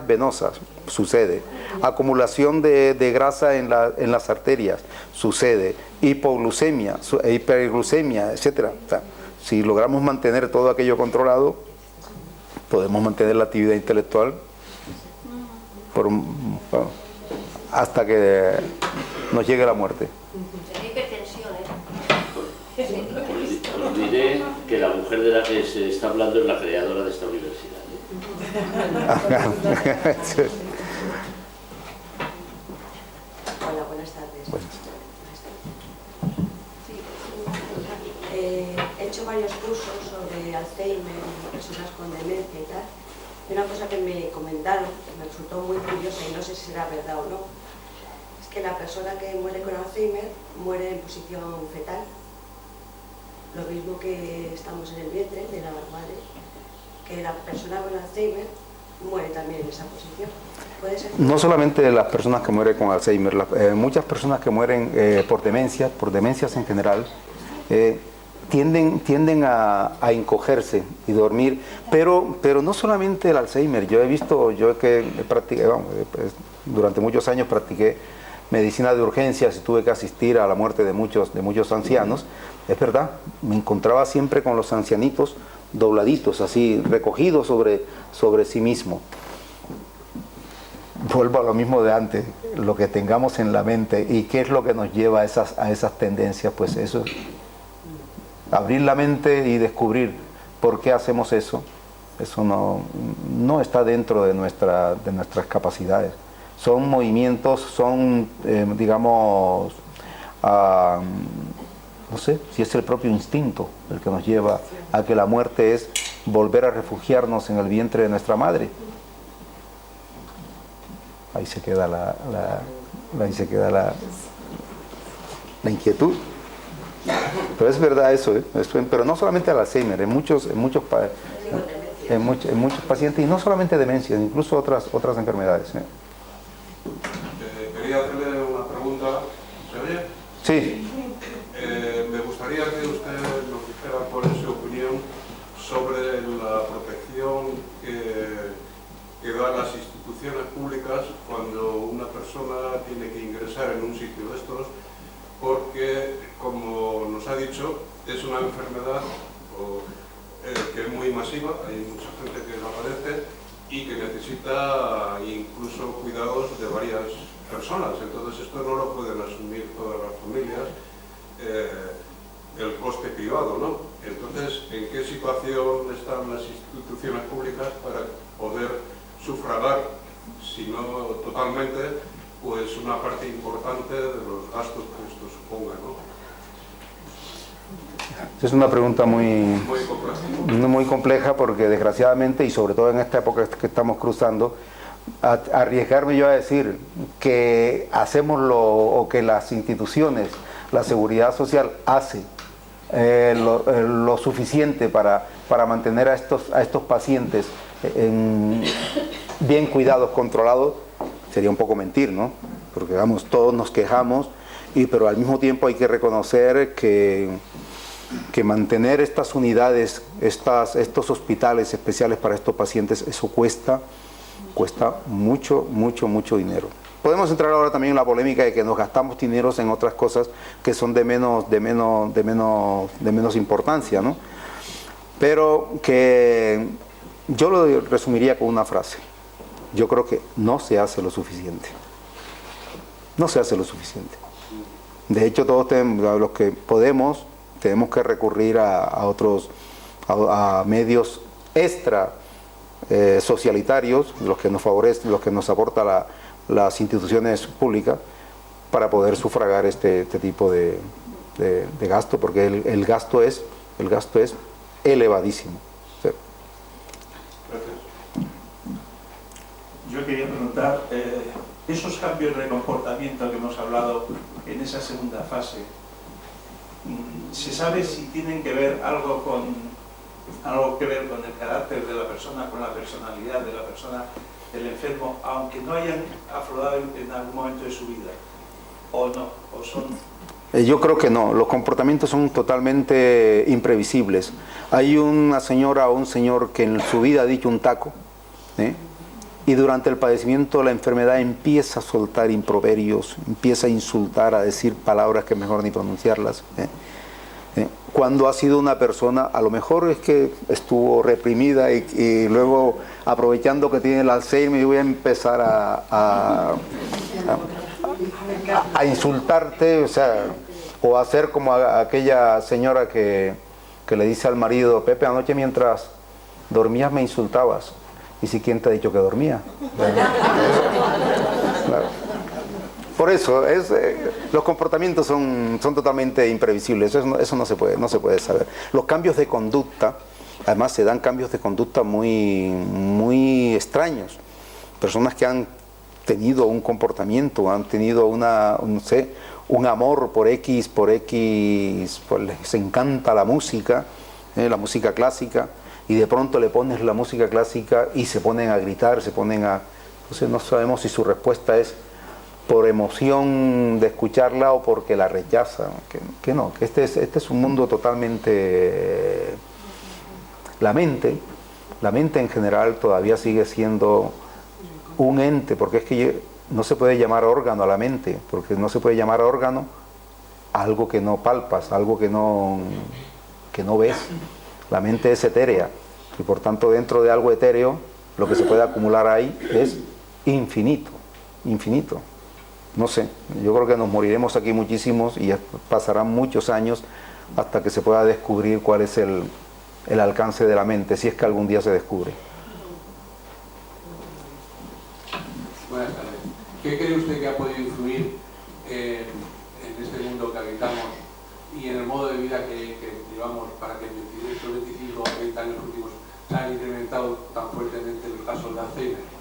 venosas, sucede. Acumulación de grasa en las arterias, sucede. Hipoglucemia, hiperglucemia, etc. O sea, si logramos mantener todo aquello controlado, podemos mantener la actividad intelectual hasta que nos llegue la muerte. Hipertensión, Os diré que la mujer de la que se está hablando es la creadora de esta universidad. Hola, buenas tardes. He hecho varios cursos sobre Alzheimer y personas con demencia y tal. Y una cosa que me comentaron, que me resultó muy curiosa y no sé si será verdad o no, es que la persona que muere con Alzheimer muere en posición fetal. Lo mismo que estamos en el vientre de la madre, que la persona con Alzheimer muere también en esa posición. ¿Puede ser? No solamente las personas que mueren con Alzheimer, muchas personas que mueren por demencias en general, tienden a encogerse y dormir, pero no solamente el Alzheimer. Yo que durante muchos años practiqué medicina de urgencias y tuve que asistir a la muerte de muchos ancianos. Es verdad, me encontraba siempre con los ancianitos dobladitos, así, recogidos sobre sí mismo. Vuelvo a lo mismo de antes, lo que tengamos en la mente y qué es lo que nos lleva a esas tendencias, pues eso, abrir la mente y descubrir por qué hacemos eso no está dentro de nuestras capacidades. Son movimientos, son, digamos, no sé si es el propio instinto el que nos lleva a que la muerte es volver a refugiarnos en el vientre de nuestra madre. Ahí se queda la inquietud. Pero es verdad eso, pero no solamente el Alzheimer, en muchos pacientes, y no solamente demencia, incluso otras enfermedades. Quería hacerle una pregunta. ¿Se oye? Sí. Me gustaría que usted nos dijera cuál es su opinión sobre la protección que dan las instituciones públicas cuando una persona tiene que ingresar en un sitio de estos, porque, como nos ha dicho, es una enfermedad que es muy masiva, hay mucha gente que la padece y que necesita incluso cuidados de varias personas. Entonces esto no lo pueden asumir todas las familias, el coste privado, ¿no? Entonces, ¿en qué situación están las instituciones públicas para poder sufragar, si no totalmente, pues una parte importante de los gastos que esto suponga, ¿no? Es una pregunta muy compleja, porque desgraciadamente, y sobre todo en esta época que estamos cruzando, arriesgarme yo a decir que hacemos o que las instituciones, la seguridad social hace lo suficiente para mantener a estos pacientes bien cuidados, controlados, sería un poco mentir, ¿no? Porque vamos, todos nos quejamos, pero al mismo tiempo hay que reconocer que que mantener estas unidades, estos hospitales especiales para estos pacientes, eso cuesta mucho, mucho, mucho dinero. Podemos entrar ahora también en la polémica de que nos gastamos dineros en otras cosas que son de menos importancia, ¿no? Pero que yo lo resumiría con una frase. Yo creo que no se hace lo suficiente. No se hace lo suficiente. De hecho, todos los que podemos, tenemos que recurrir a medios extra socialitarios, los que nos favorecen, los que nos aportan las instituciones públicas, para poder sufragar este tipo de gasto, porque el gasto es elevadísimo. Sí. Gracias. Yo quería preguntar, esos cambios de comportamiento que hemos hablado en esa segunda fase, ¿se sabe si tienen que ver algo que ver con el carácter de la persona, con la personalidad de la persona, del enfermo, aunque no hayan aflorado en algún momento de su vida? ¿O no? ¿O son...? Yo creo que no, los comportamientos son totalmente imprevisibles. Hay una señora o un señor que en su vida ha dicho un taco, y durante el padecimiento de la enfermedad empieza a soltar improperios, empieza a insultar, a decir palabras que mejor ni pronunciarlas. Cuando ha sido una persona, a lo mejor es que estuvo reprimida y luego, aprovechando que tiene el Alzheimer, voy a empezar a insultarte, o hacer como aquella señora que le dice al marido: Pepe, anoche mientras dormías me insultabas. ¿Y si quién te ha dicho que dormía? Claro. Por eso, los comportamientos son totalmente imprevisibles, eso no se puede saber. Los cambios de conducta, además se dan cambios de conducta muy extraños. Personas que han tenido un comportamiento, han tenido un amor por X, pues les encanta la música clásica, y de pronto le pones la música clásica y se ponen a gritar, entonces no sabemos si su respuesta es por emoción de escucharla o porque la rechaza, que no, que este es un mundo totalmente... La mente en general todavía sigue siendo un ente, porque es que no se puede llamar órgano a la mente, porque no se puede llamar órgano a algo que no palpas, algo que no ves. La mente es etérea, y por tanto dentro de algo etéreo lo que se puede acumular ahí es infinito. No sé, yo creo que nos moriremos aquí muchísimos y pasarán muchos años hasta que se pueda descubrir cuál es el alcance de la mente, si es que algún día se descubre. Buenas tardes. ¿Qué cree usted que ha podido influir en este mundo que habitamos y en el modo de vida que llevamos para que en estos 25 o 30 años últimos se han incrementado tan fuertemente los casos de Alzheimer?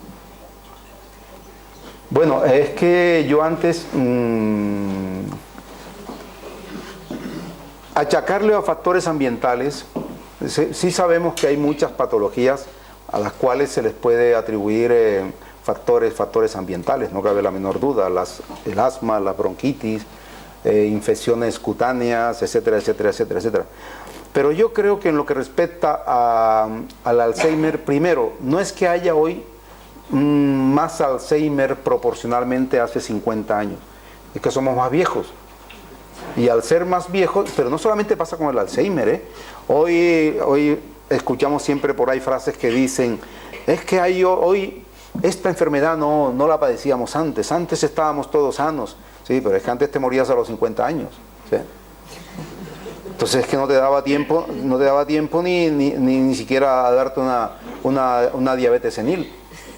Bueno, es que yo antes achacarle a factores ambientales, sí sabemos que hay muchas patologías a las cuales se les puede atribuir factores ambientales, no cabe la menor duda, el asma, la bronquitis, infecciones cutáneas, etcétera. Pero yo creo que en lo que respecta al Alzheimer, primero, no es que haya hoy más Alzheimer proporcionalmente hace 50 años, es que somos más viejos. Y al ser más viejos, pero no solamente pasa con el Alzheimer, hoy escuchamos siempre por ahí frases que dicen, es que hoy esta enfermedad no la padecíamos antes estábamos todos sanos. Sí, pero es que antes te morías a los 50 años. ¿Sí? Entonces es que no te daba tiempo ni siquiera a darte una diabetes senil.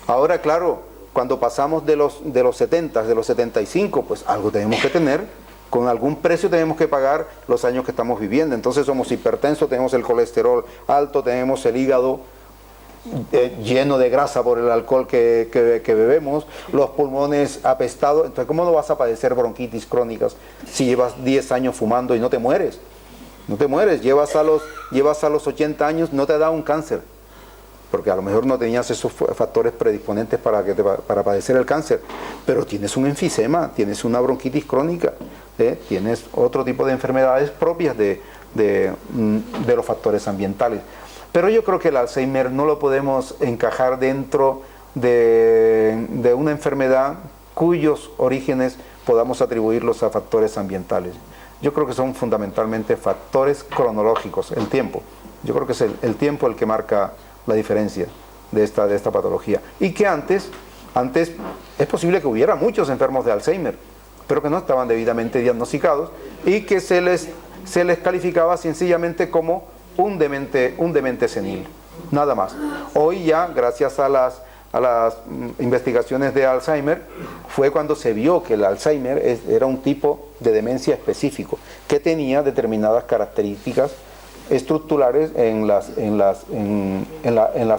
Ahora, claro, cuando pasamos de los 70, de los 75, pues algo tenemos que tener, con algún precio tenemos que pagar los años que estamos viviendo. Entonces somos hipertensos, tenemos el colesterol alto, tenemos el hígado lleno de grasa por el alcohol que bebemos, los pulmones apestados. Entonces, ¿cómo no vas a padecer bronquitis crónicas si llevas 10 años fumando y no te mueres? No te mueres, llevas a los 80 años, no te da un cáncer. porque a lo mejor no tenías esos factores predisponentes para padecer el cáncer, pero tienes un enfisema, tienes una bronquitis crónica, tienes otro tipo de enfermedades propias de los factores ambientales. Pero yo creo que el Alzheimer no lo podemos encajar dentro de una enfermedad cuyos orígenes podamos atribuirlos a factores ambientales. Yo creo que son fundamentalmente factores cronológicos, el tiempo. Yo creo que es el tiempo el que marca la diferencia de esta patología. Y que antes es posible que hubiera muchos enfermos de Alzheimer, pero que no estaban debidamente diagnosticados y que se les calificaba sencillamente como un demente senil, nada más. Hoy ya, gracias a las investigaciones de Alzheimer, fue cuando se vio que el Alzheimer era un tipo de demencia específico, que tenía determinadas características estructurales en las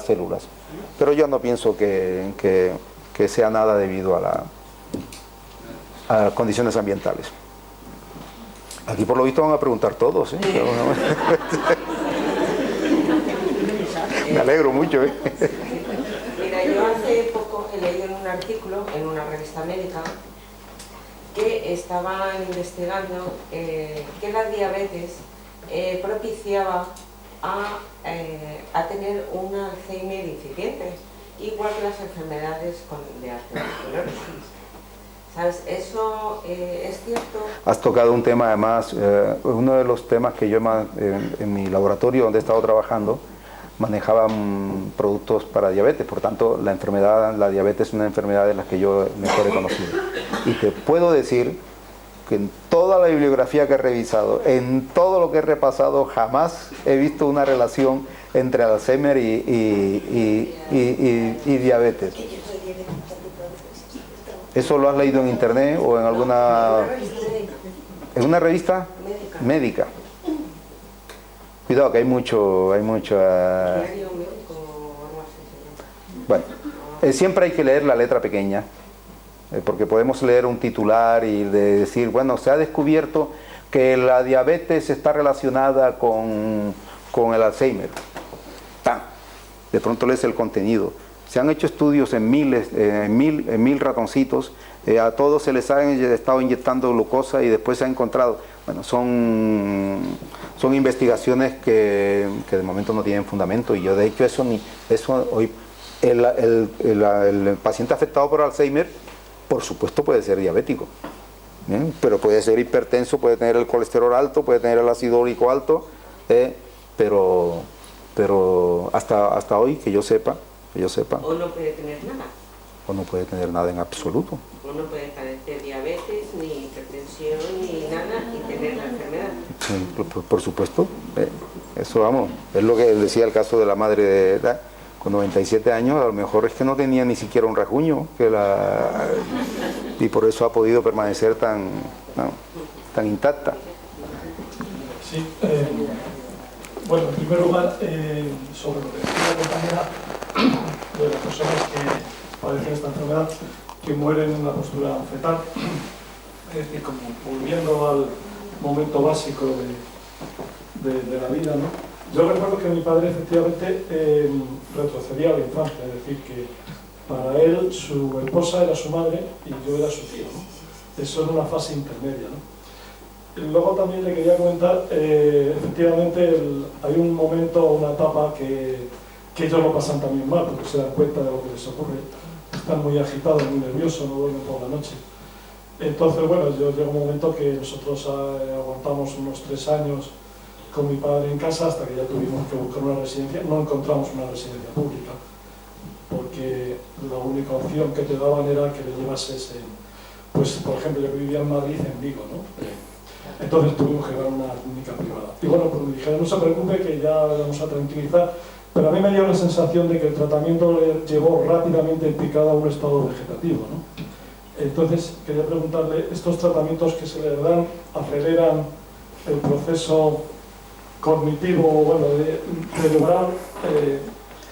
células. Pero yo no pienso que sea nada debido a condiciones ambientales. Aquí por lo visto van a preguntar todos, ¿eh? Me alegro mucho, ¿eh? Mira, yo hace poco he leído en un artículo en una revista médica que estaban investigando que la diabetes propiciaba a tener un Alzheimer incipiente, igual que las enfermedades de arteriosclerosis. ¿Sabes? ¿Eso es cierto? Has tocado un tema, además, uno de los temas que yo en mi laboratorio donde he estado trabajando, manejaban productos para diabetes, por tanto la diabetes es una enfermedad de las que yo mejor he conocido. Y te puedo decir que en toda la bibliografía que he revisado, en todo lo que he repasado, jamás he visto una relación entre Alzheimer y diabetes. ¿Eso lo has leído en internet o en alguna... en una revista médica? Cuidado que hay mucho... Bueno, siempre hay que leer la letra pequeña, porque podemos leer un titular y decir, bueno, se ha descubierto que la diabetes está relacionada con el Alzheimer. ¡Pam! De pronto lees el contenido. Se han hecho estudios en mil ratoncitos, a todos se les ha estado inyectando glucosa y después se ha encontrado, bueno, son investigaciones que de momento no tienen fundamento, y yo de hecho hoy el paciente afectado por Alzheimer, por supuesto puede ser diabético, pero puede ser hipertenso, puede tener el colesterol alto, puede tener el ácido úrico alto, pero hasta hoy que yo sepa. O no puede tener nada. O no puede tener nada en absoluto. O no puede padecer diabetes, ni hipertensión, ni nada, y tener la enfermedad. Sí, por supuesto. Eso, vamos, es lo que decía el caso de la madre con 97 años, a lo mejor es que no tenía ni siquiera un rasguño, y por eso ha podido permanecer tan intacta. Sí, bueno, en primer lugar, sobre lo que decía la compañera de las personas que padecen esta enfermedad, que mueren en una postura fetal, es decir, como volviendo al momento básico de la vida, ¿no? Yo recuerdo que mi padre efectivamente retrocedía a la infancia, es decir, que para él su esposa era su madre y yo era su tío, ¿no? Eso era una fase intermedia, ¿no? Luego también le quería comentar, efectivamente hay un momento, una etapa que ellos lo pasan también mal, porque se dan cuenta de lo que les ocurre. Están muy agitados, muy nerviosos, no duermen por la noche. Entonces, bueno, llega un momento que nosotros aguantamos unos 3 años con mi padre en casa hasta que ya tuvimos que buscar una residencia. No encontramos una residencia pública, porque la única opción que te daban era que le llevases, pues por ejemplo, yo que vivía en Madrid, en Vigo, ¿no? Entonces tuvimos que llevar una clínica privada. Y bueno, pues me dijeron, no se preocupe, que ya le vamos a tranquilizar, pero a mí me dio la sensación de que el tratamiento le llevó rápidamente en picada a un estado vegetativo, ¿no? Entonces quería preguntarle, ¿estos tratamientos que se le dan aceleran el proceso cognitivo, bueno, de lograr,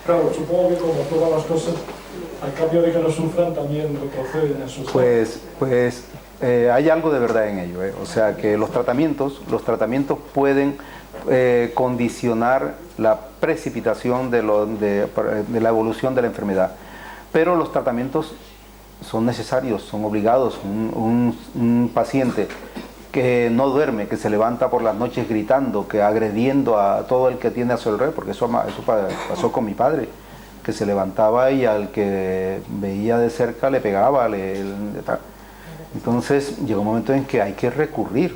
claro, supongo que como todas las cosas, al cambio de que no sufran, también retroceden en sus... Pues hay algo de verdad en ello, o sea que los tratamientos pueden condicionar la precipitación de la evolución de la enfermedad. Pero los tratamientos son necesarios, son obligados. Un paciente que no duerme, que se levanta por las noches gritando, que agrediendo a todo el que tiene a su alrededor, porque eso pasó con mi padre, que se levantaba y al que veía de cerca le pegaba. Entonces llegó un momento en que hay que recurrir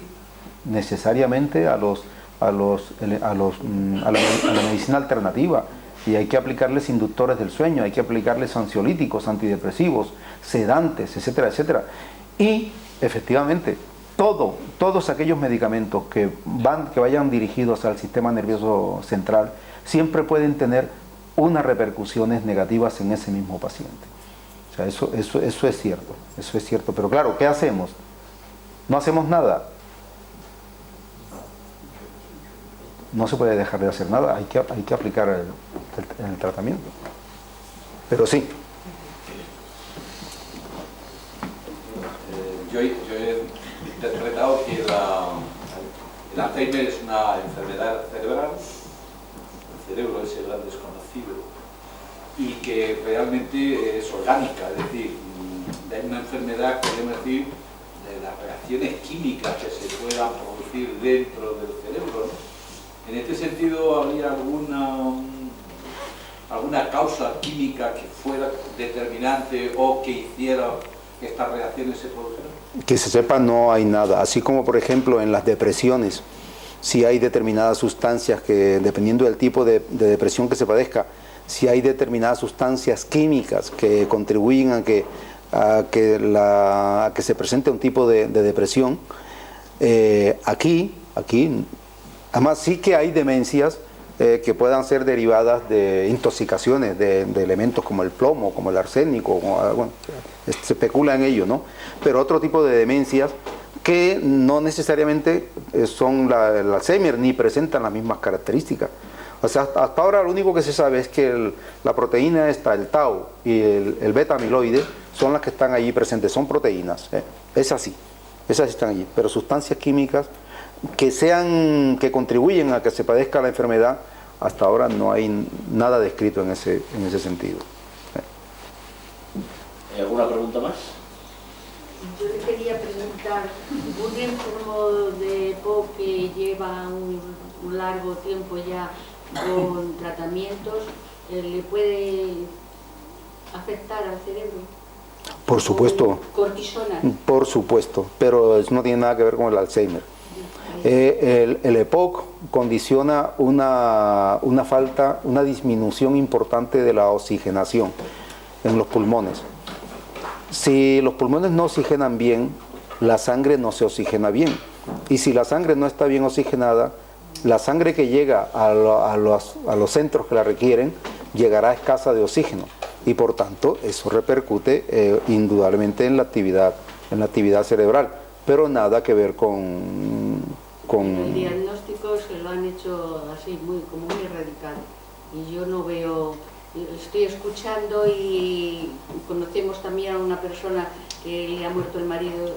necesariamente a la medicina alternativa, y hay que aplicarles inductores del sueño, hay que aplicarles ansiolíticos, antidepresivos, sedantes, etcétera, etcétera. Y efectivamente todos aquellos medicamentos que vayan dirigidos al sistema nervioso central siempre pueden tener unas repercusiones negativas en ese mismo paciente. O sea, eso es cierto, pero claro, ¿qué hacemos? No hacemos nada. No se puede dejar de hacer nada, hay que aplicar el tratamiento. Pero sí. Yo he interpretado que el Alzheimer es una enfermedad cerebral, el cerebro es el gran desconocido, y que realmente es orgánica, es decir, es una enfermedad, podemos decir, de las reacciones químicas que se puedan producir dentro del cerebro, ¿no? En este sentido, ¿habría alguna causa química que fuera determinante o que hiciera que estas reacciones se produjeran? Que se sepa, no hay nada. Así como, por ejemplo, en las depresiones, si hay determinadas sustancias que, dependiendo del tipo de depresión que se padezca, si hay determinadas sustancias químicas que contribuyen a que se presente un tipo de depresión, aquí, además sí que hay demencias que puedan ser derivadas de intoxicaciones de elementos como el plomo, como el arsénico, bueno, se especula en ello, ¿no? Pero otro tipo de demencias que no necesariamente son el Alzheimer ni presentan las mismas características. O sea, hasta ahora lo único que se sabe es que la proteína esta, el tau y el beta amiloide, son las que están allí presentes, son proteínas, esas sí están allí, pero sustancias químicas que contribuyen a que se padezca la enfermedad, hasta ahora no hay nada descrito en ese sentido. ¿Alguna pregunta más? Yo le quería preguntar, un enfermo de EPOC que lleva un largo tiempo ya con tratamientos, ¿le puede afectar al cerebro? Por supuesto. ¿Cortisona? Por supuesto, pero eso no tiene nada que ver con el Alzheimer. El EPOC condiciona una disminución importante de la oxigenación en los pulmones. Si los pulmones no oxigenan bien, la sangre no se oxigena bien. Y si la sangre no está bien oxigenada, la sangre que llega a los centros que la requieren llegará escasa de oxígeno. Y por tanto, eso repercute indudablemente en la actividad cerebral, pero nada que ver con... El diagnóstico se lo han hecho así, como muy radical. Y yo no veo... Estoy escuchando y conocemos también a una persona que le ha muerto el marido,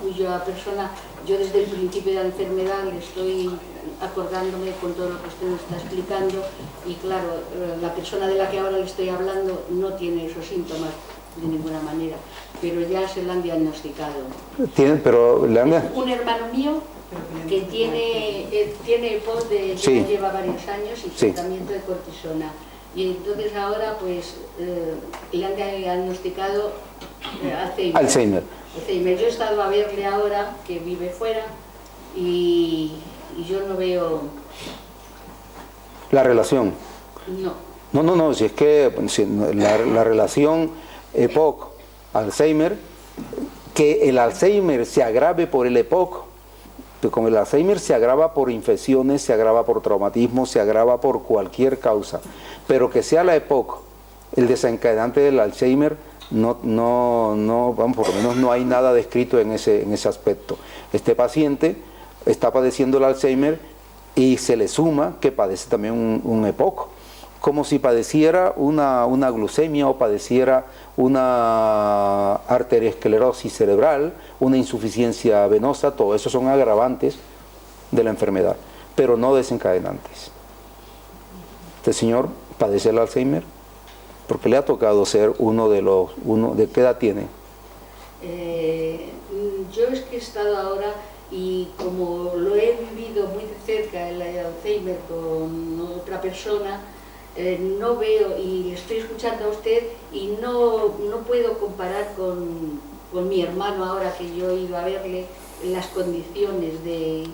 cuya persona, yo desde el principio de la enfermedad le estoy acordándome con todo lo que usted nos está explicando, y claro, la persona de la que ahora le estoy hablando no tiene esos síntomas de ninguna manera, pero ya se la han diagnosticado. Un hermano mío que tiene EPOC ya lleva varios años y tratamiento de cortisona, y entonces ahora pues le han diagnosticado Alzheimer. Yo he estado a verle ahora, que vive fuera, y yo no veo la relación. No, si es que la relación EPOC Alzheimer, que el Alzheimer se agrave por el EPOC, como el Alzheimer se agrava por infecciones, se agrava por traumatismo, se agrava por cualquier causa, pero que sea la EPOC el desencadenante del Alzheimer, vamos, por lo menos no hay nada descrito en ese aspecto. Este paciente está padeciendo el Alzheimer y se le suma que padece también un EPOC, como si padeciera una glucemia o padeciera una arteriosclerosis cerebral, una insuficiencia venosa. Todo eso son agravantes de la enfermedad, pero no desencadenantes. ¿Este señor padece el Alzheimer? Porque le ha tocado ser ¿de qué edad tiene? Yo es que he estado ahora y como lo he vivido muy de cerca el Alzheimer con otra persona, no veo y le estoy escuchando a usted y no puedo comparar con mi hermano ahora que yo he ido a verle las condiciones de...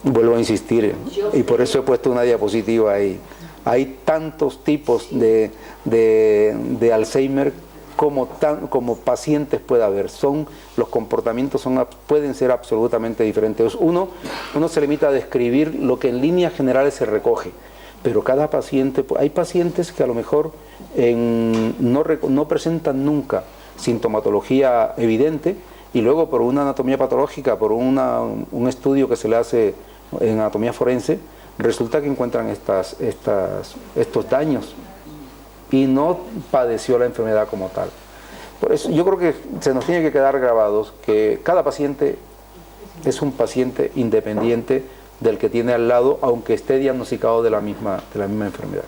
Vuelvo a insistir, y por eso he puesto una diapositiva ahí. Hay tantos tipos de Alzheimer como pacientes puede haber. Los comportamientos pueden ser absolutamente diferentes. Uno se limita a describir lo que en líneas generales se recoge, pero cada paciente, hay pacientes que a lo mejor no presentan nunca sintomatología evidente y luego por una anatomía patológica, por un estudio que se le hace en anatomía forense, resulta que encuentran estos daños y no padeció la enfermedad como tal. Por eso yo creo que se nos tiene que quedar grabados que cada paciente es un paciente independiente del que tiene al lado, aunque esté diagnosticado de la misma enfermedad.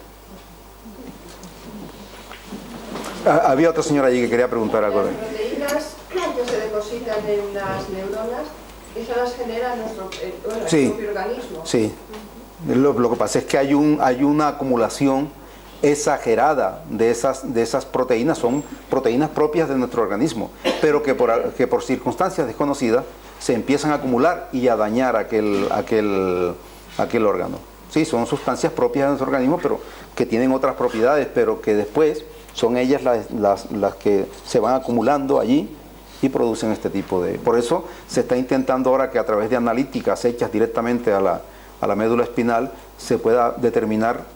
Había otra señora allí que quería preguntar algo. Las proteínas que se depositan en las neuronas, eso las genera el propio organismo. Sí. Lo que pasa es que hay una acumulación exagerada de esas proteínas, son proteínas propias de nuestro organismo, pero que por circunstancias desconocidas se empiezan a acumular y a dañar aquel órgano. Sí, son sustancias propias de nuestro organismo, pero que tienen otras propiedades, pero que después son ellas las que se van acumulando allí y producen este tipo de... Por eso se está intentando ahora que a través de analíticas hechas directamente a la médula espinal se pueda determinar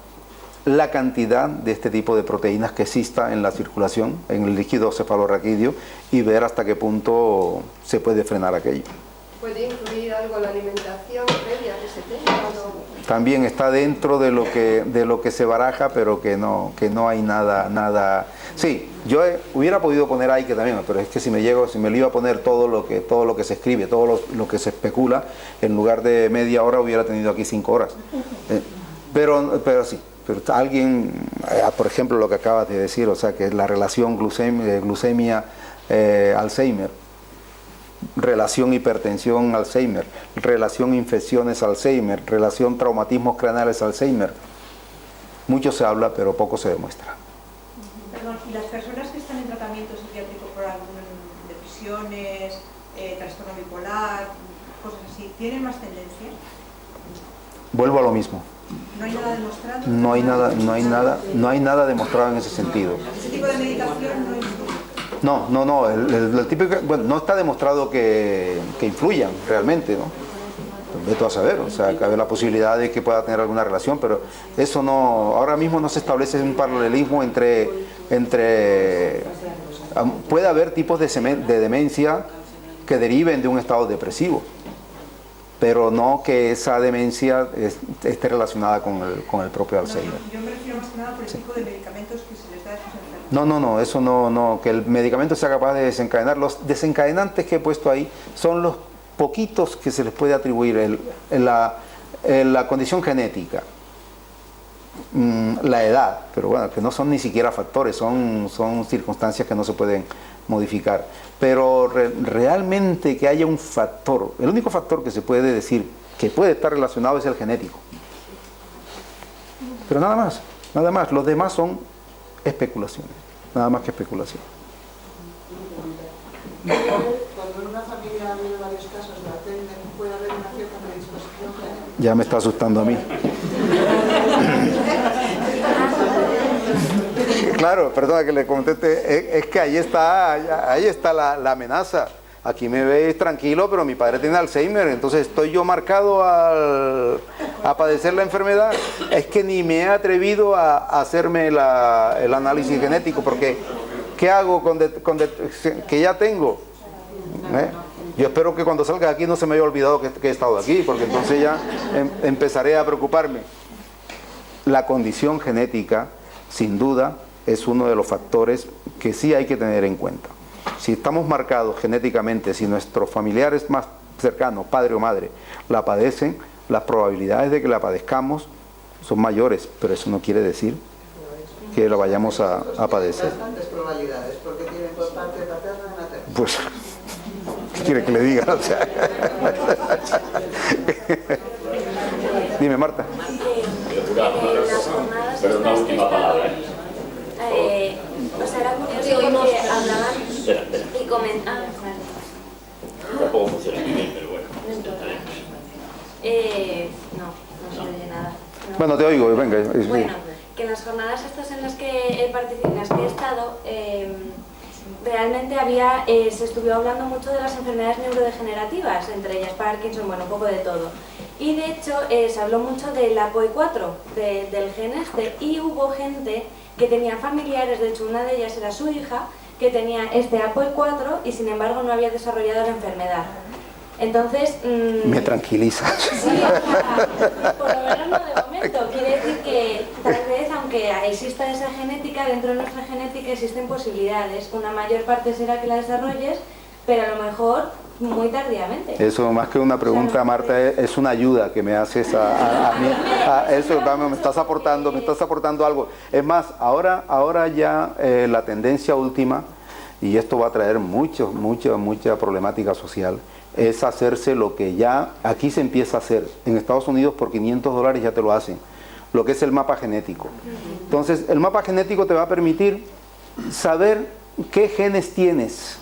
la cantidad de este tipo de proteínas que exista en la circulación, en el líquido cefalorraquídeo, y ver hasta qué punto se puede frenar aquello. ¿Puede influir algo la alimentación previa que se tenga? También está dentro de lo que se baraja, pero que no hay nada. Sí, yo hubiera podido poner ahí que también, pero es que si me le iba a poner todo lo que se escribe, todo lo que se especula, en lugar de media hora hubiera tenido aquí 5 horas. Pero sí. Pero alguien, por ejemplo, lo que acabas de decir, o sea, que es la relación glucemia-Alzheimer, relación hipertensión Alzheimer, relación infecciones Alzheimer, relación traumatismos craneales Alzheimer. Mucho se habla, pero poco se demuestra. Perdón, ¿y las personas que están en tratamiento psiquiátrico por algunas depresiones, trastorno bipolar, cosas así, tienen más tendencias? Vuelvo a lo mismo. ¿No hay nada demostrado? No hay nada demostrado en ese sentido. ¿Ese tipo de medicación no influye? No, el típico, bueno, no está demostrado que influyan realmente, ¿no? Vete a saber, o sea, cabe la posibilidad de que pueda tener alguna relación, pero eso no, ahora mismo no se establece un paralelismo entre puede haber tipos de demencia que deriven de un estado depresivo, pero no que esa demencia esté relacionada con el propio Alzheimer. Yo me refiero más que nada por el tipo de medicamentos que se les da a esos enfermos. No, eso no, que el medicamento sea capaz de desencadenar. Los desencadenantes que he puesto ahí son los poquitos que se les puede atribuir la condición genética, la edad, pero bueno, que no son ni siquiera factores, son circunstancias que no se pueden modificar. Pero realmente que haya un factor, el único factor que se puede decir que puede estar relacionado es el genético. Pero nada más, los demás son especulaciones, nada más que especulación. Cuando en una familia hay varios casos de Alzheimer, puede haber una cierta predisposición genética. Ya me está asustando a mí. Claro, perdona que le conteste, es que ahí está la amenaza. Aquí me veis tranquilo, pero mi padre tiene Alzheimer, entonces estoy yo marcado a padecer la enfermedad. Es que ni me he atrevido a hacerme el análisis genético, porque ¿qué hago que ya tengo? Yo espero que cuando salga de aquí no se me haya olvidado que he estado aquí, porque entonces ya empezaré a preocuparme. La condición genética, sin duda, es uno de los factores que sí hay que tener en cuenta. Si estamos marcados genéticamente, si nuestros familiares más cercanos, padre o madre, la padecen, las probabilidades de que la padezcamos son mayores, pero eso no quiere decir que lo vayamos a padecer. Bastantes probabilidades, porque tienen por parte paterna y materna. Pues, ¿qué quiere que le diga? O sea, dime, Marta. Pero una última palabra. O sea, era curioso porque hablaban Espera. y comentaban. Tampoco funciona muy bien, pero bueno, intentaremos. No se oye nada. No. Bueno, te oigo, venga. Bueno, que en las jornadas estas en las que he estado, realmente se estuvo hablando mucho de las enfermedades neurodegenerativas, entre ellas Parkinson, bueno, un poco de todo. Y de hecho se habló mucho del APOE4, del gen este, y hubo gente que tenía familiares, de hecho una de ellas era su hija, que tenía este APOE4 y sin embargo no había desarrollado la enfermedad. Entonces... me tranquiliza. Sí, por lo menos no de momento. Quiere decir que tal vez, aunque exista esa genética, dentro de nuestra genética existen posibilidades. Una mayor parte será que la desarrolles, pero a lo mejor muy tardíamente. Eso, más que una pregunta, Marta, es una ayuda que me haces a mí. Eso, vamos, me estás aportando algo. Es más, ahora ya la tendencia última, y esto va a traer mucha problemática social, es hacerse lo que ya aquí se empieza a hacer. En Estados Unidos por $500 ya te lo hacen, lo que es el mapa genético. Entonces, el mapa genético te va a permitir saber qué genes tienes,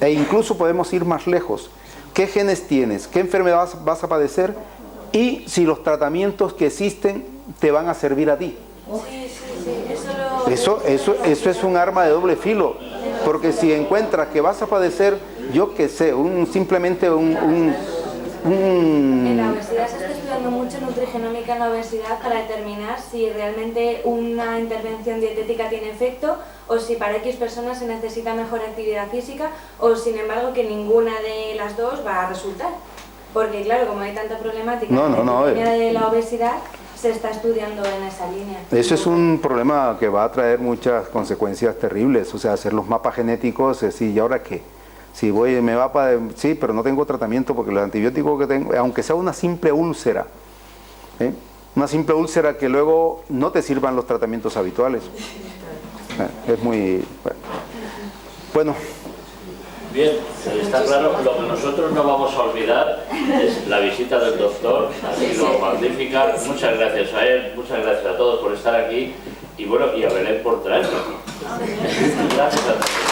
e incluso podemos ir más lejos. ¿Qué genes tienes? ¿Qué enfermedad vas a padecer? Y si los tratamientos que existen te van a servir a ti. Eso es un arma de doble filo, porque si encuentras que vas a padecer, yo qué sé, simplemente En la obesidad se está estudiando mucho nutrigenómica en la obesidad para determinar si realmente una intervención dietética tiene efecto o si para X personas se necesita mejor actividad física o sin embargo que ninguna de las dos va a resultar. Porque claro, como hay tanta problemática de la obesidad, se está estudiando en esa línea. Eso es un problema que va a traer muchas consecuencias terribles, o sea, hacer los mapas genéticos, sí, ¿y ahora qué? Si sí, pero no tengo tratamiento porque el antibiótico que tengo, aunque sea una simple úlcera, una simple úlcera que luego no te sirvan los tratamientos habituales. Es muy... Bueno. Bien, está claro, lo que nosotros no vamos a olvidar es la visita del doctor, ha sido magnífica. Muchas gracias a él, muchas gracias a todos por estar aquí y bueno, y a Belén por traerlo. Gracias a todos.